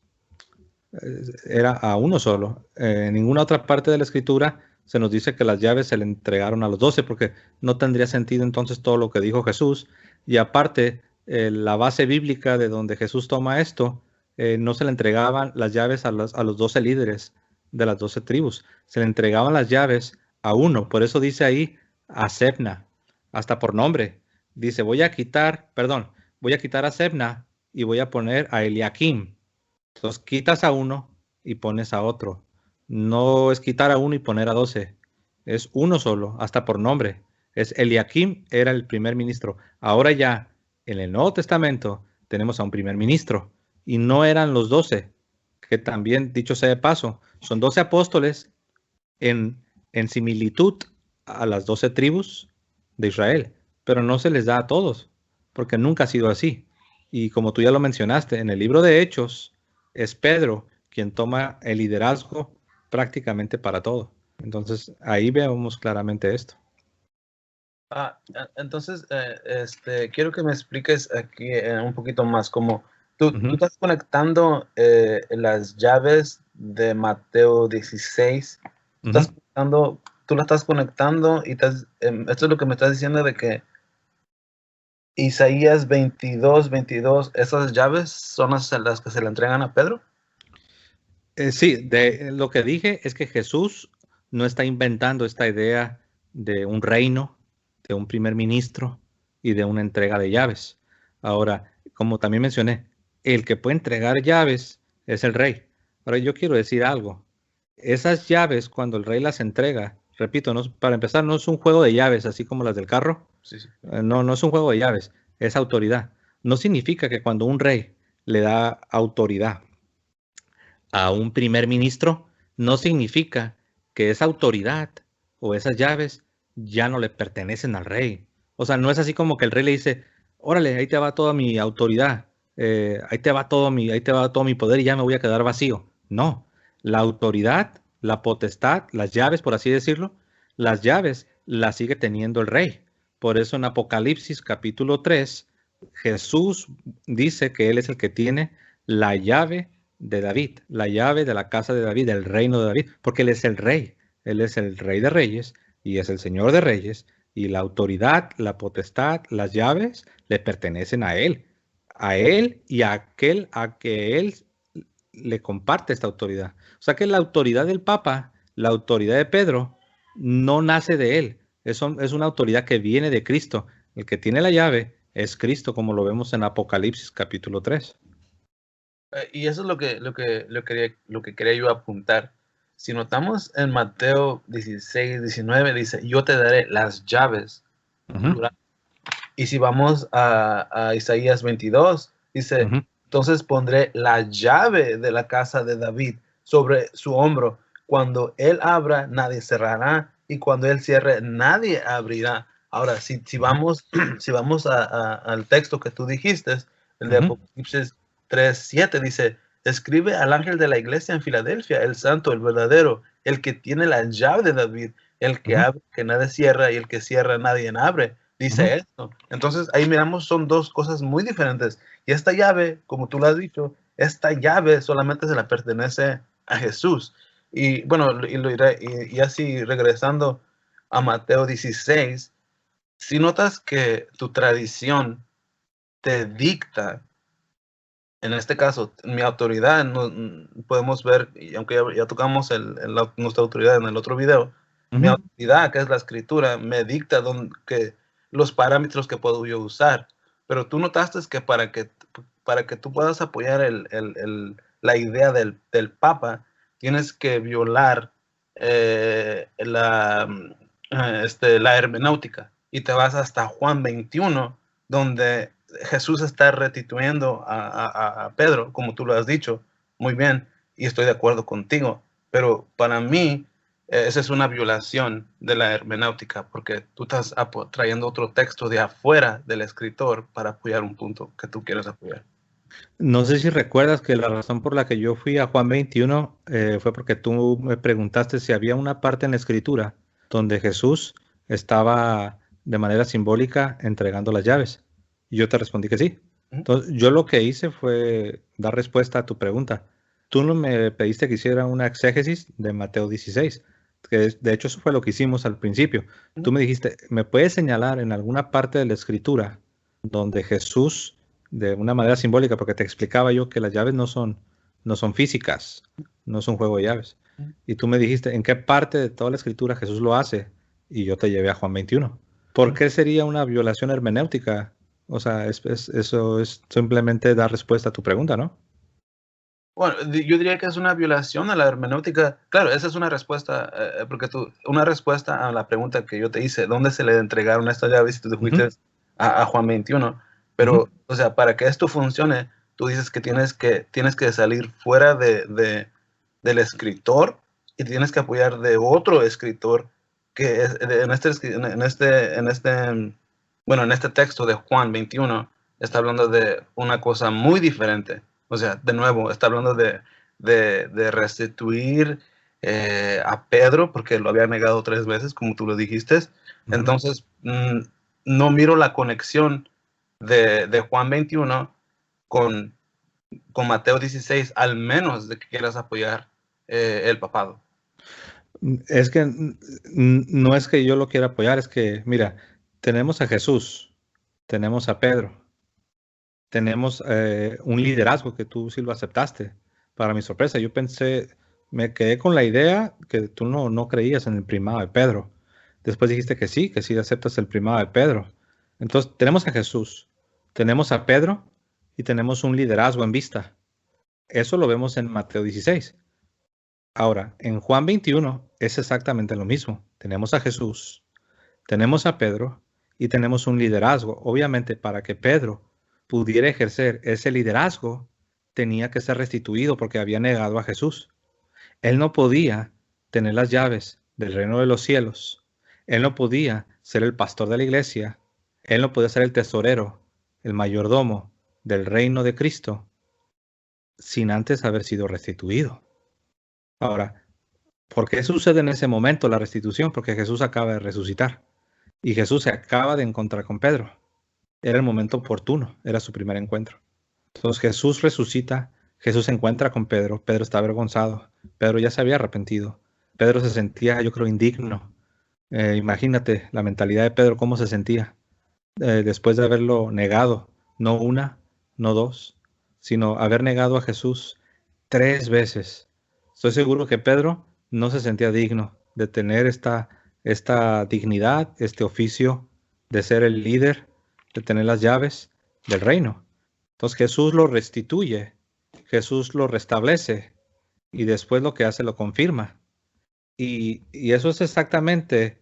Era a uno solo. En ninguna otra parte de la escritura se nos dice que las llaves se le entregaron a los 12, porque no tendría sentido entonces todo lo que dijo Jesús. Y aparte, la base bíblica de donde Jesús toma esto, no se le entregaban las llaves a los 12 líderes de las 12 tribus, se le entregaban las llaves a uno. Por eso dice ahí a Sebna, hasta por nombre. Dice, voy a quitar a Sebna y voy a poner a Eliakim. Entonces quitas a uno y pones a otro. No es quitar a uno y poner a 12. Es uno solo, hasta por nombre. Es Eliakim, era el primer ministro. Ahora ya, en el Nuevo Testamento, tenemos a un primer ministro. Y no eran los 12, que también, dicho sea de paso, son 12 apóstoles en similitud a las 12 tribus de Israel. Pero no se les da a todos, porque nunca ha sido así. Y como tú ya lo mencionaste, en el libro de Hechos, es Pedro quien toma el liderazgo prácticamente para todo. Entonces, ahí vemos claramente esto. Entonces, quiero que me expliques aquí un poquito más, como tú estás conectando las llaves de Mateo 16, tú la estás conectando y esto es lo que me estás diciendo de que Isaías 22, esas llaves son las que se le entregan a Pedro. Sí, lo que dije es que Jesús no está inventando esta idea de un reino, de un primer ministro y de una entrega de llaves. Ahora, como también mencioné, el que puede entregar llaves es el rey. Ahora, yo quiero decir algo. Esas llaves, cuando el rey las entrega, repito, para empezar, no es un juego de llaves, así como las del carro. Sí. No es un juego de llaves, es autoridad. No significa que cuando un rey le da autoridad a un primer ministro, no significa que esa autoridad o esas llaves ya no le pertenecen al rey. O sea, no es así como que el rey le dice, órale, ahí te va toda mi autoridad, ahí te va todo mi poder y ya me voy a quedar vacío. No, la autoridad, la potestad, las llaves, por así decirlo, las llaves las sigue teniendo el rey. Por eso en Apocalipsis capítulo 3, Jesús dice que él es el que tiene la llave de David, la llave de la casa de David, del reino de David, porque él es el rey de reyes y es el señor de reyes, y la autoridad, la potestad, las llaves le pertenecen a él y a aquel a que él le comparte esta autoridad. O sea que la autoridad del Papa, la autoridad de Pedro, no nace de él, es una autoridad que viene de Cristo. El que tiene la llave es Cristo, como lo vemos en Apocalipsis capítulo 3. Y eso es lo que quería yo apuntar. Si notamos en Mateo 16, 19, dice, yo te daré las llaves. Y si vamos a Isaías 22, Dice, entonces pondré la llave de la casa de David sobre su hombro. Cuando él abra, nadie cerrará, y cuando él cierre, nadie abrirá. Ahora, si vamos, si vamos al texto que tú dijiste, el de Apocalipsis 3:7, dice, escribe al ángel de la iglesia en Filadelfia, el santo, el verdadero, el que tiene la llave de David, el que abre, que nadie cierra, y el que cierra, nadie abre. Dice esto. Entonces, ahí miramos, son dos cosas muy diferentes. Y esta llave, como tú lo has dicho, esta llave solamente se la pertenece a Jesús. Y bueno, y así regresando a Mateo 16, si notas que tu tradición te dicta, en este caso, mi autoridad, no, podemos ver, y aunque ya tocamos nuestra autoridad en el otro video, mi autoridad, que es la escritura, me dicta que los parámetros que puedo yo usar. Pero tú notaste que para que tú puedas apoyar la idea del Papa, tienes que violar la hermenéutica. Y te vas hasta Juan 21, donde Jesús está restituyendo a Pedro, como tú lo has dicho, muy bien, y estoy de acuerdo contigo. Pero para mí, esa es una violación de la hermenéutica, porque tú estás trayendo otro texto de afuera del escritor para apoyar un punto que tú quieres apoyar. No sé si recuerdas que la razón por la que yo fui a Juan 21 fue porque tú me preguntaste si había una parte en la escritura donde Jesús estaba de manera simbólica entregando las llaves. Y yo te respondí que sí. Entonces, yo lo que hice fue dar respuesta a tu pregunta. Tú no me pediste que hiciera una exégesis de Mateo 16, que de hecho eso fue lo que hicimos al principio. Tú me dijiste, ¿me puedes señalar en alguna parte de la escritura donde Jesús, de una manera simbólica, porque te explicaba yo que las llaves no son físicas, no es un juego de llaves? Y tú me dijiste, ¿en qué parte de toda la escritura Jesús lo hace? Y yo te llevé a Juan 21. ¿Por qué sería una violación hermenéutica? O sea, eso es simplemente dar respuesta a tu pregunta, ¿no? Bueno, yo diría que es una violación a la hermenéutica. Claro, esa es una respuesta, porque una respuesta a la pregunta que yo te hice, ¿dónde se le entregaron estas llaves? Si tú te fuiste a Juan 21. Pero, o sea, para que esto funcione, tú dices que tienes que salir fuera del escritor y tienes que apoyar de otro escritor que es, en este texto de Juan 21 está hablando de una cosa muy diferente. O sea, de nuevo, está hablando de restituir a Pedro, porque lo había negado 3 veces, como tú lo dijiste. Entonces, no miro la conexión de Juan 21 con Mateo 16, al menos de que quieras apoyar el papado. Es que no es que yo lo quiera apoyar, es que, mira, tenemos a Jesús, tenemos a Pedro, tenemos un liderazgo que tú sí lo aceptaste. Para mi sorpresa, yo pensé, me quedé con la idea que tú no creías en el primado de Pedro. Después dijiste que sí aceptas el primado de Pedro. Entonces, tenemos a Jesús, tenemos a Pedro y tenemos un liderazgo en vista. Eso lo vemos en Mateo 16. Ahora, en Juan 21 es exactamente lo mismo. Tenemos a Jesús, tenemos a Pedro y tenemos un liderazgo. Obviamente, para que Pedro pudiera ejercer ese liderazgo, tenía que ser restituido porque había negado a Jesús. Él no podía tener las llaves del reino de los cielos. Él no podía ser el pastor de la iglesia. Él no podía ser el tesorero, el mayordomo del reino de Cristo, sin antes haber sido restituido. Ahora, ¿por qué sucede en ese momento la restitución? Porque Jesús acaba de resucitar y Jesús se acaba de encontrar con Pedro. Era el momento oportuno, era su primer encuentro. Entonces Jesús resucita, Jesús se encuentra con Pedro, Pedro está avergonzado, Pedro ya se había arrepentido, Pedro se sentía, yo creo, indigno. Imagínate la mentalidad de Pedro, cómo se sentía después de haberlo negado, no una, no dos, sino haber negado a Jesús 3 veces. Estoy seguro que Pedro no se sentía digno de tener esta dignidad, este oficio de ser el líder, de tener las llaves del reino. Entonces Jesús lo restituye, Jesús lo restablece y después lo que hace lo confirma. Y eso es exactamente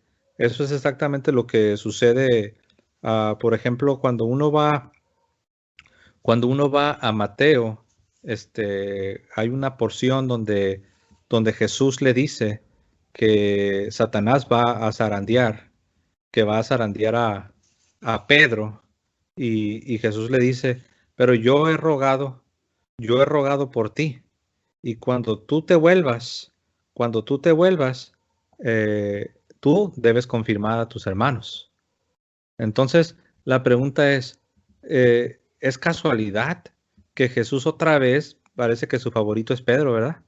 lo que sucede, por ejemplo, cuando Cuando uno va a Mateo, hay una porción donde Jesús le dice que Satanás va a zarandear, que va a zarandear a Pedro, y Jesús le dice, pero yo he rogado por ti, y cuando tú te vuelvas, tú debes confirmar a tus hermanos. Entonces, la pregunta ¿es casualidad que Jesús otra vez parece que su favorito es Pedro, ¿verdad?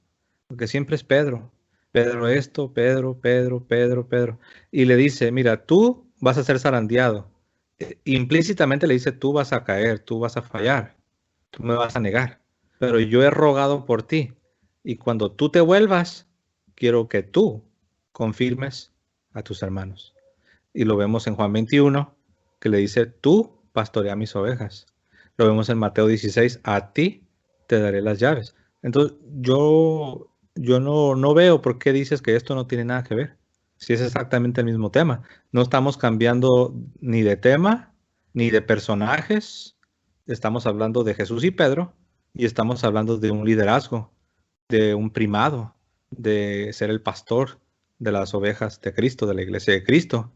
Porque siempre es Pedro. Pedro esto, Pedro, Pedro, Pedro, Pedro. Y le dice, mira, tú vas a ser zarandeado. Implícitamente le dice, tú vas a caer, tú vas a fallar, tú me vas a negar. Pero yo he rogado por ti. Y cuando tú te vuelvas, quiero que tú confirmes a tus hermanos. Y lo vemos en Juan 21, que le dice, tú pastorea mis ovejas. Lo vemos en Mateo 16, a ti te daré las llaves. Entonces, yo no veo por qué dices que esto no tiene nada que ver. Si es exactamente el mismo tema. No estamos cambiando ni de tema, ni de personajes. Estamos hablando de Jesús y Pedro, y estamos hablando de un liderazgo, de un primado, de ser el pastor de las ovejas de Cristo, de la iglesia de Cristo.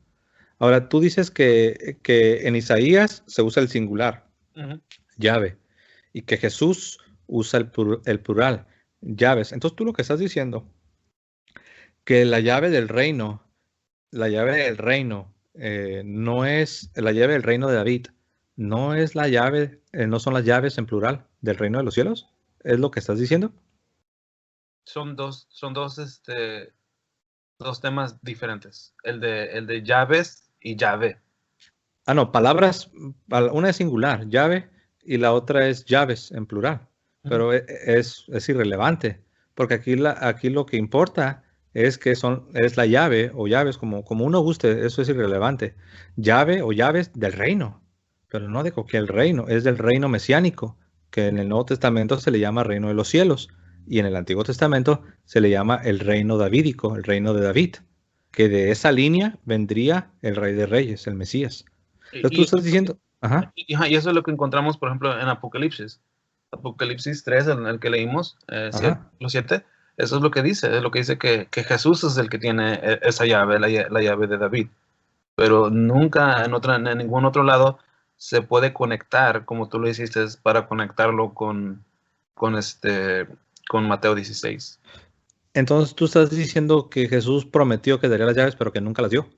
Ahora, tú dices que en Isaías se usa el singular, llave, y que Jesús usa el plural, llaves. Entonces tú lo que estás diciendo, que la llave del reino, no es la llave del reino de David, no es la llave, no son las llaves en plural del reino de los cielos. ¿Es lo que estás diciendo? Son dos, dos temas diferentes. El de llaves y llave. Ah, no, palabras, una es singular, llave, y la otra es llaves en plural, pero es irrelevante, porque aquí lo que importa es que es la llave o llaves, como uno guste, eso es irrelevante. Llave o llaves del reino, pero no de cualquier reino, es del reino mesiánico, que en el Nuevo Testamento se le llama reino de los cielos, y en el Antiguo Testamento se le llama el reino davídico, el reino de David, que de esa línea vendría el Rey de Reyes, el Mesías. Entonces tú estás diciendo, ajá. Y eso es lo que encontramos, por ejemplo, en Apocalipsis. Apocalipsis 3, en el que leímos, los 7, eso es lo que dice que Jesús es el que tiene esa llave, la llave de David. Pero nunca en ningún otro lado se puede conectar, como tú lo hiciste, para conectarlo con Mateo 16. Entonces tú estás diciendo que Jesús prometió que daría las llaves, pero que nunca las dio.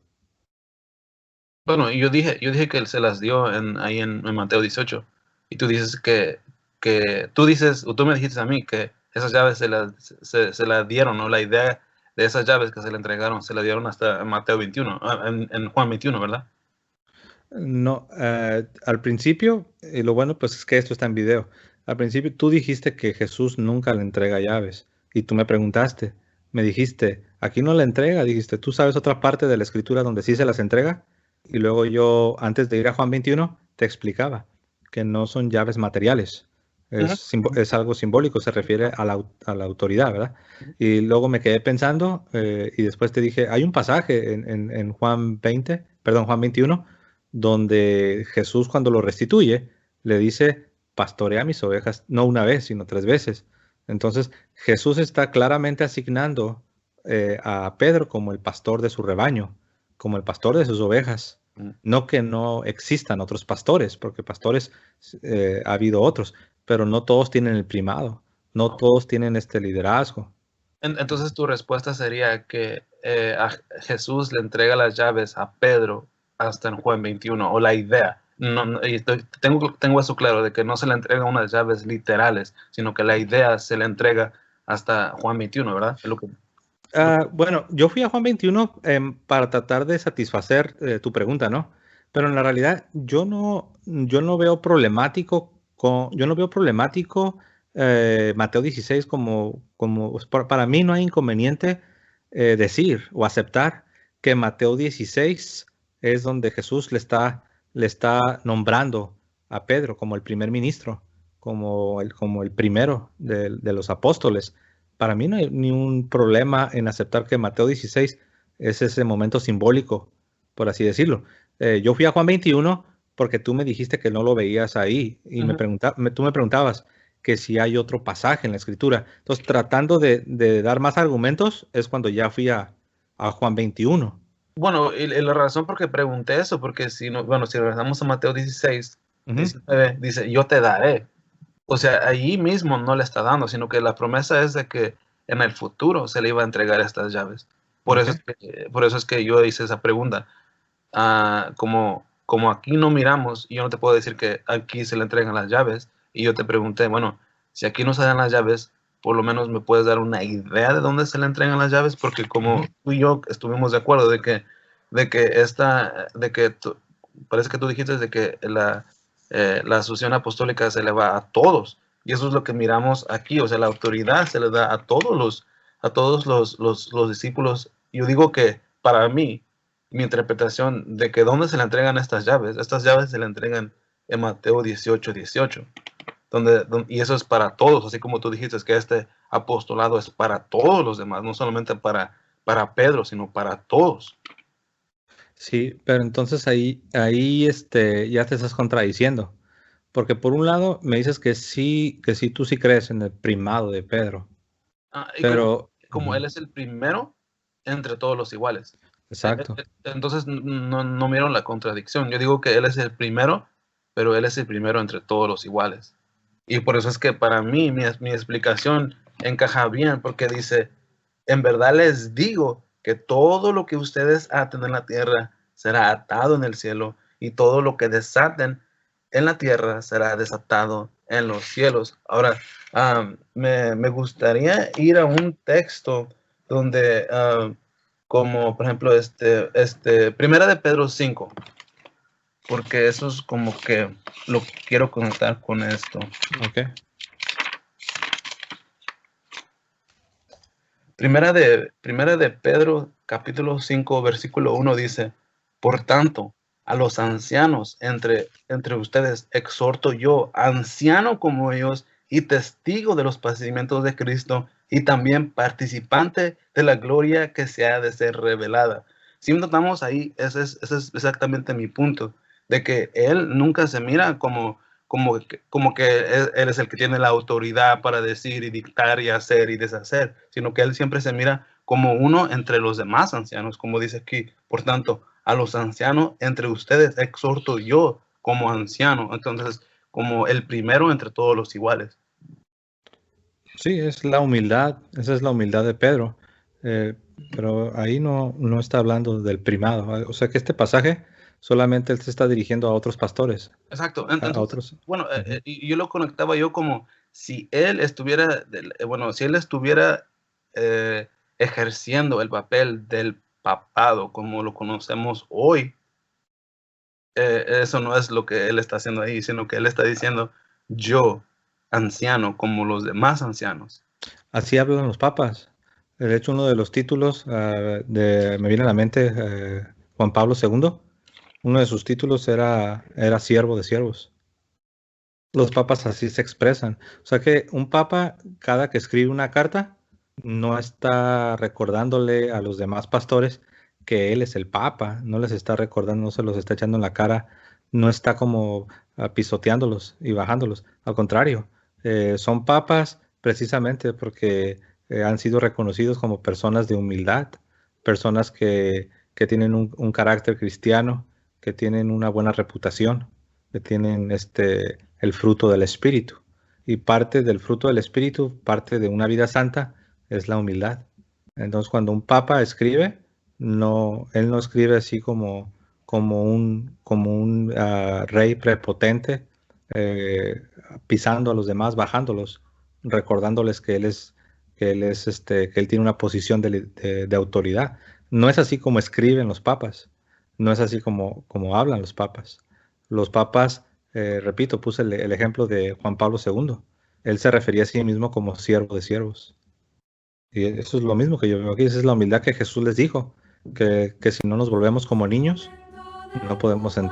Bueno, yo dije que él se las dio ahí en Mateo 18. Y tú dices o tú me dijiste a mí que esas llaves se las dieron, ¿no? La idea de esas llaves que se le entregaron, se la dieron hasta Mateo 21, en Juan 21, ¿verdad? No, al principio, y lo bueno pues es que esto está en video. Al principio tú dijiste que Jesús nunca le entrega llaves y tú me preguntaste, me dijiste, aquí no le entrega, dijiste, ¿tú sabes otra parte de la escritura donde sí se las entrega? Y luego yo, antes de ir a Juan 21, te explicaba que no son llaves materiales, es algo simbólico, se refiere a la autoridad, ¿verdad? Y luego me quedé pensando y después te dije, hay un pasaje en Juan 21, donde Jesús cuando lo restituye, le dice, pastorea mis ovejas, no una vez, sino 3 veces. Entonces, Jesús está claramente asignando a Pedro como el pastor de su rebaño, como el pastor de sus ovejas. No que no existan otros pastores, porque pastores ha habido otros, pero no todos tienen el primado, no todos tienen este liderazgo. Entonces tu respuesta sería que a Jesús le entrega las llaves a Pedro hasta en Juan 21, o la idea. Tengo eso claro, de que no se le entregan unas llaves literales, sino que la idea se le entrega hasta Juan 21, ¿verdad? Bueno, yo fui a Juan 21 para tratar de satisfacer tu pregunta, ¿no? Pero en la realidad yo no veo problemático Mateo 16 para mí no hay inconveniente decir o aceptar que Mateo 16 es donde Jesús le está nombrando a Pedro como el primer ministro, como el primero de los apóstoles. Para mí no hay ni un problema en aceptar que Mateo 16 es ese momento simbólico, por así decirlo. Yo fui a Juan 21 porque tú me dijiste que no lo veías ahí y tú me preguntabas que si hay otro pasaje en la Escritura. Entonces, tratando de dar más argumentos, es cuando ya fui a Juan 21. Bueno, y la razón por qué pregunté eso, porque si regresamos a Mateo 16, 19, dice, yo te daré. O sea, ahí mismo no le está dando, sino que la promesa es de que en el futuro se le iba a entregar estas llaves. Por eso es que yo hice esa pregunta. Como aquí no miramos, yo no te puedo decir que aquí se le entregan las llaves, y yo te pregunté, bueno, si aquí no se dan las llaves, por lo menos me puedes dar una idea de dónde se le entregan las llaves, porque como tú y yo estuvimos de acuerdo parece que tú dijiste de que la sucesión apostólica se le va a todos, y eso es lo que miramos aquí. O sea, la autoridad se le da a todos los discípulos. Yo digo que para mí, mi interpretación de que dónde se le entregan estas llaves se le entregan en Mateo 18:18, y eso es para todos, así como tú dijiste que este apostolado es para todos los demás, no solamente para Pedro, sino para todos. Sí, pero entonces ahí ya te estás contradiciendo, porque por un lado me dices que sí tú sí crees en el primado de Pedro, pero como él es el primero entre todos los iguales. Exacto. Entonces no miro la contradicción. Yo digo que él es el primero, pero él es el primero entre todos los iguales. Y por eso es que para mí mi explicación encaja bien, porque dice, en verdad les digo que todo lo que ustedes aten en la tierra será atado en el cielo, y todo lo que desaten en la tierra será desatado en los cielos. Ahora, me gustaría ir a un texto donde, como por ejemplo, Primera de Pedro 5, porque eso es como que lo quiero conectar con esto. Okay. Primera de Pedro, capítulo 5, versículo 1 dice, por tanto, a los ancianos entre ustedes exhorto yo, anciano como ellos y testigo de los padecimientos de Cristo, y también participante de la gloria que se ha de ser revelada. Si notamos ahí, ese es exactamente mi punto, de que él nunca se mira como que él es el que tiene la autoridad para decir y dictar y hacer y deshacer, sino que él siempre se mira como uno entre los demás ancianos, como dice aquí. Por tanto, a los ancianos entre ustedes exhorto yo como anciano, entonces como el primero entre todos los iguales. Sí, es la humildad, esa es la humildad de Pedro, pero ahí no está hablando del primado. O sea que este pasaje solamente él se está dirigiendo a otros pastores. Exacto. A otros. Bueno, y yo lo conectaba yo como si él estuviera, ejerciendo el papel del papado como lo conocemos hoy. Eso no es lo que él está haciendo ahí, sino que él está diciendo, yo, anciano, como los demás ancianos. Así hablan los papas. De hecho, uno de los títulos me viene a la mente Juan Pablo II. Uno de sus títulos era siervo de siervos. Los papas así se expresan. O sea que un papa, cada que escribe una carta, no está recordándole a los demás pastores que él es el papa, no les está recordando, no se los está echando en la cara, no está como pisoteándolos y bajándolos. Al contrario, son papas precisamente porque han sido reconocidos como personas de humildad, personas que tienen un carácter cristiano, que tienen una buena reputación, que tienen el fruto del Espíritu. Y parte del fruto del Espíritu, parte de una vida santa, es la humildad. Entonces, cuando un papa escribe, él no escribe así como un rey prepotente, pisando a los demás, bajándolos, recordándoles que él tiene una posición de autoridad. No es así como escriben los papas, no es así como hablan los papas. Los papas, repito, puse el ejemplo de Juan Pablo II. Él se refería a sí mismo como siervo de siervos. Y eso es lo mismo que yo veo aquí. Esa es la humildad que Jesús les dijo, que si no nos volvemos como niños, no podemos entrar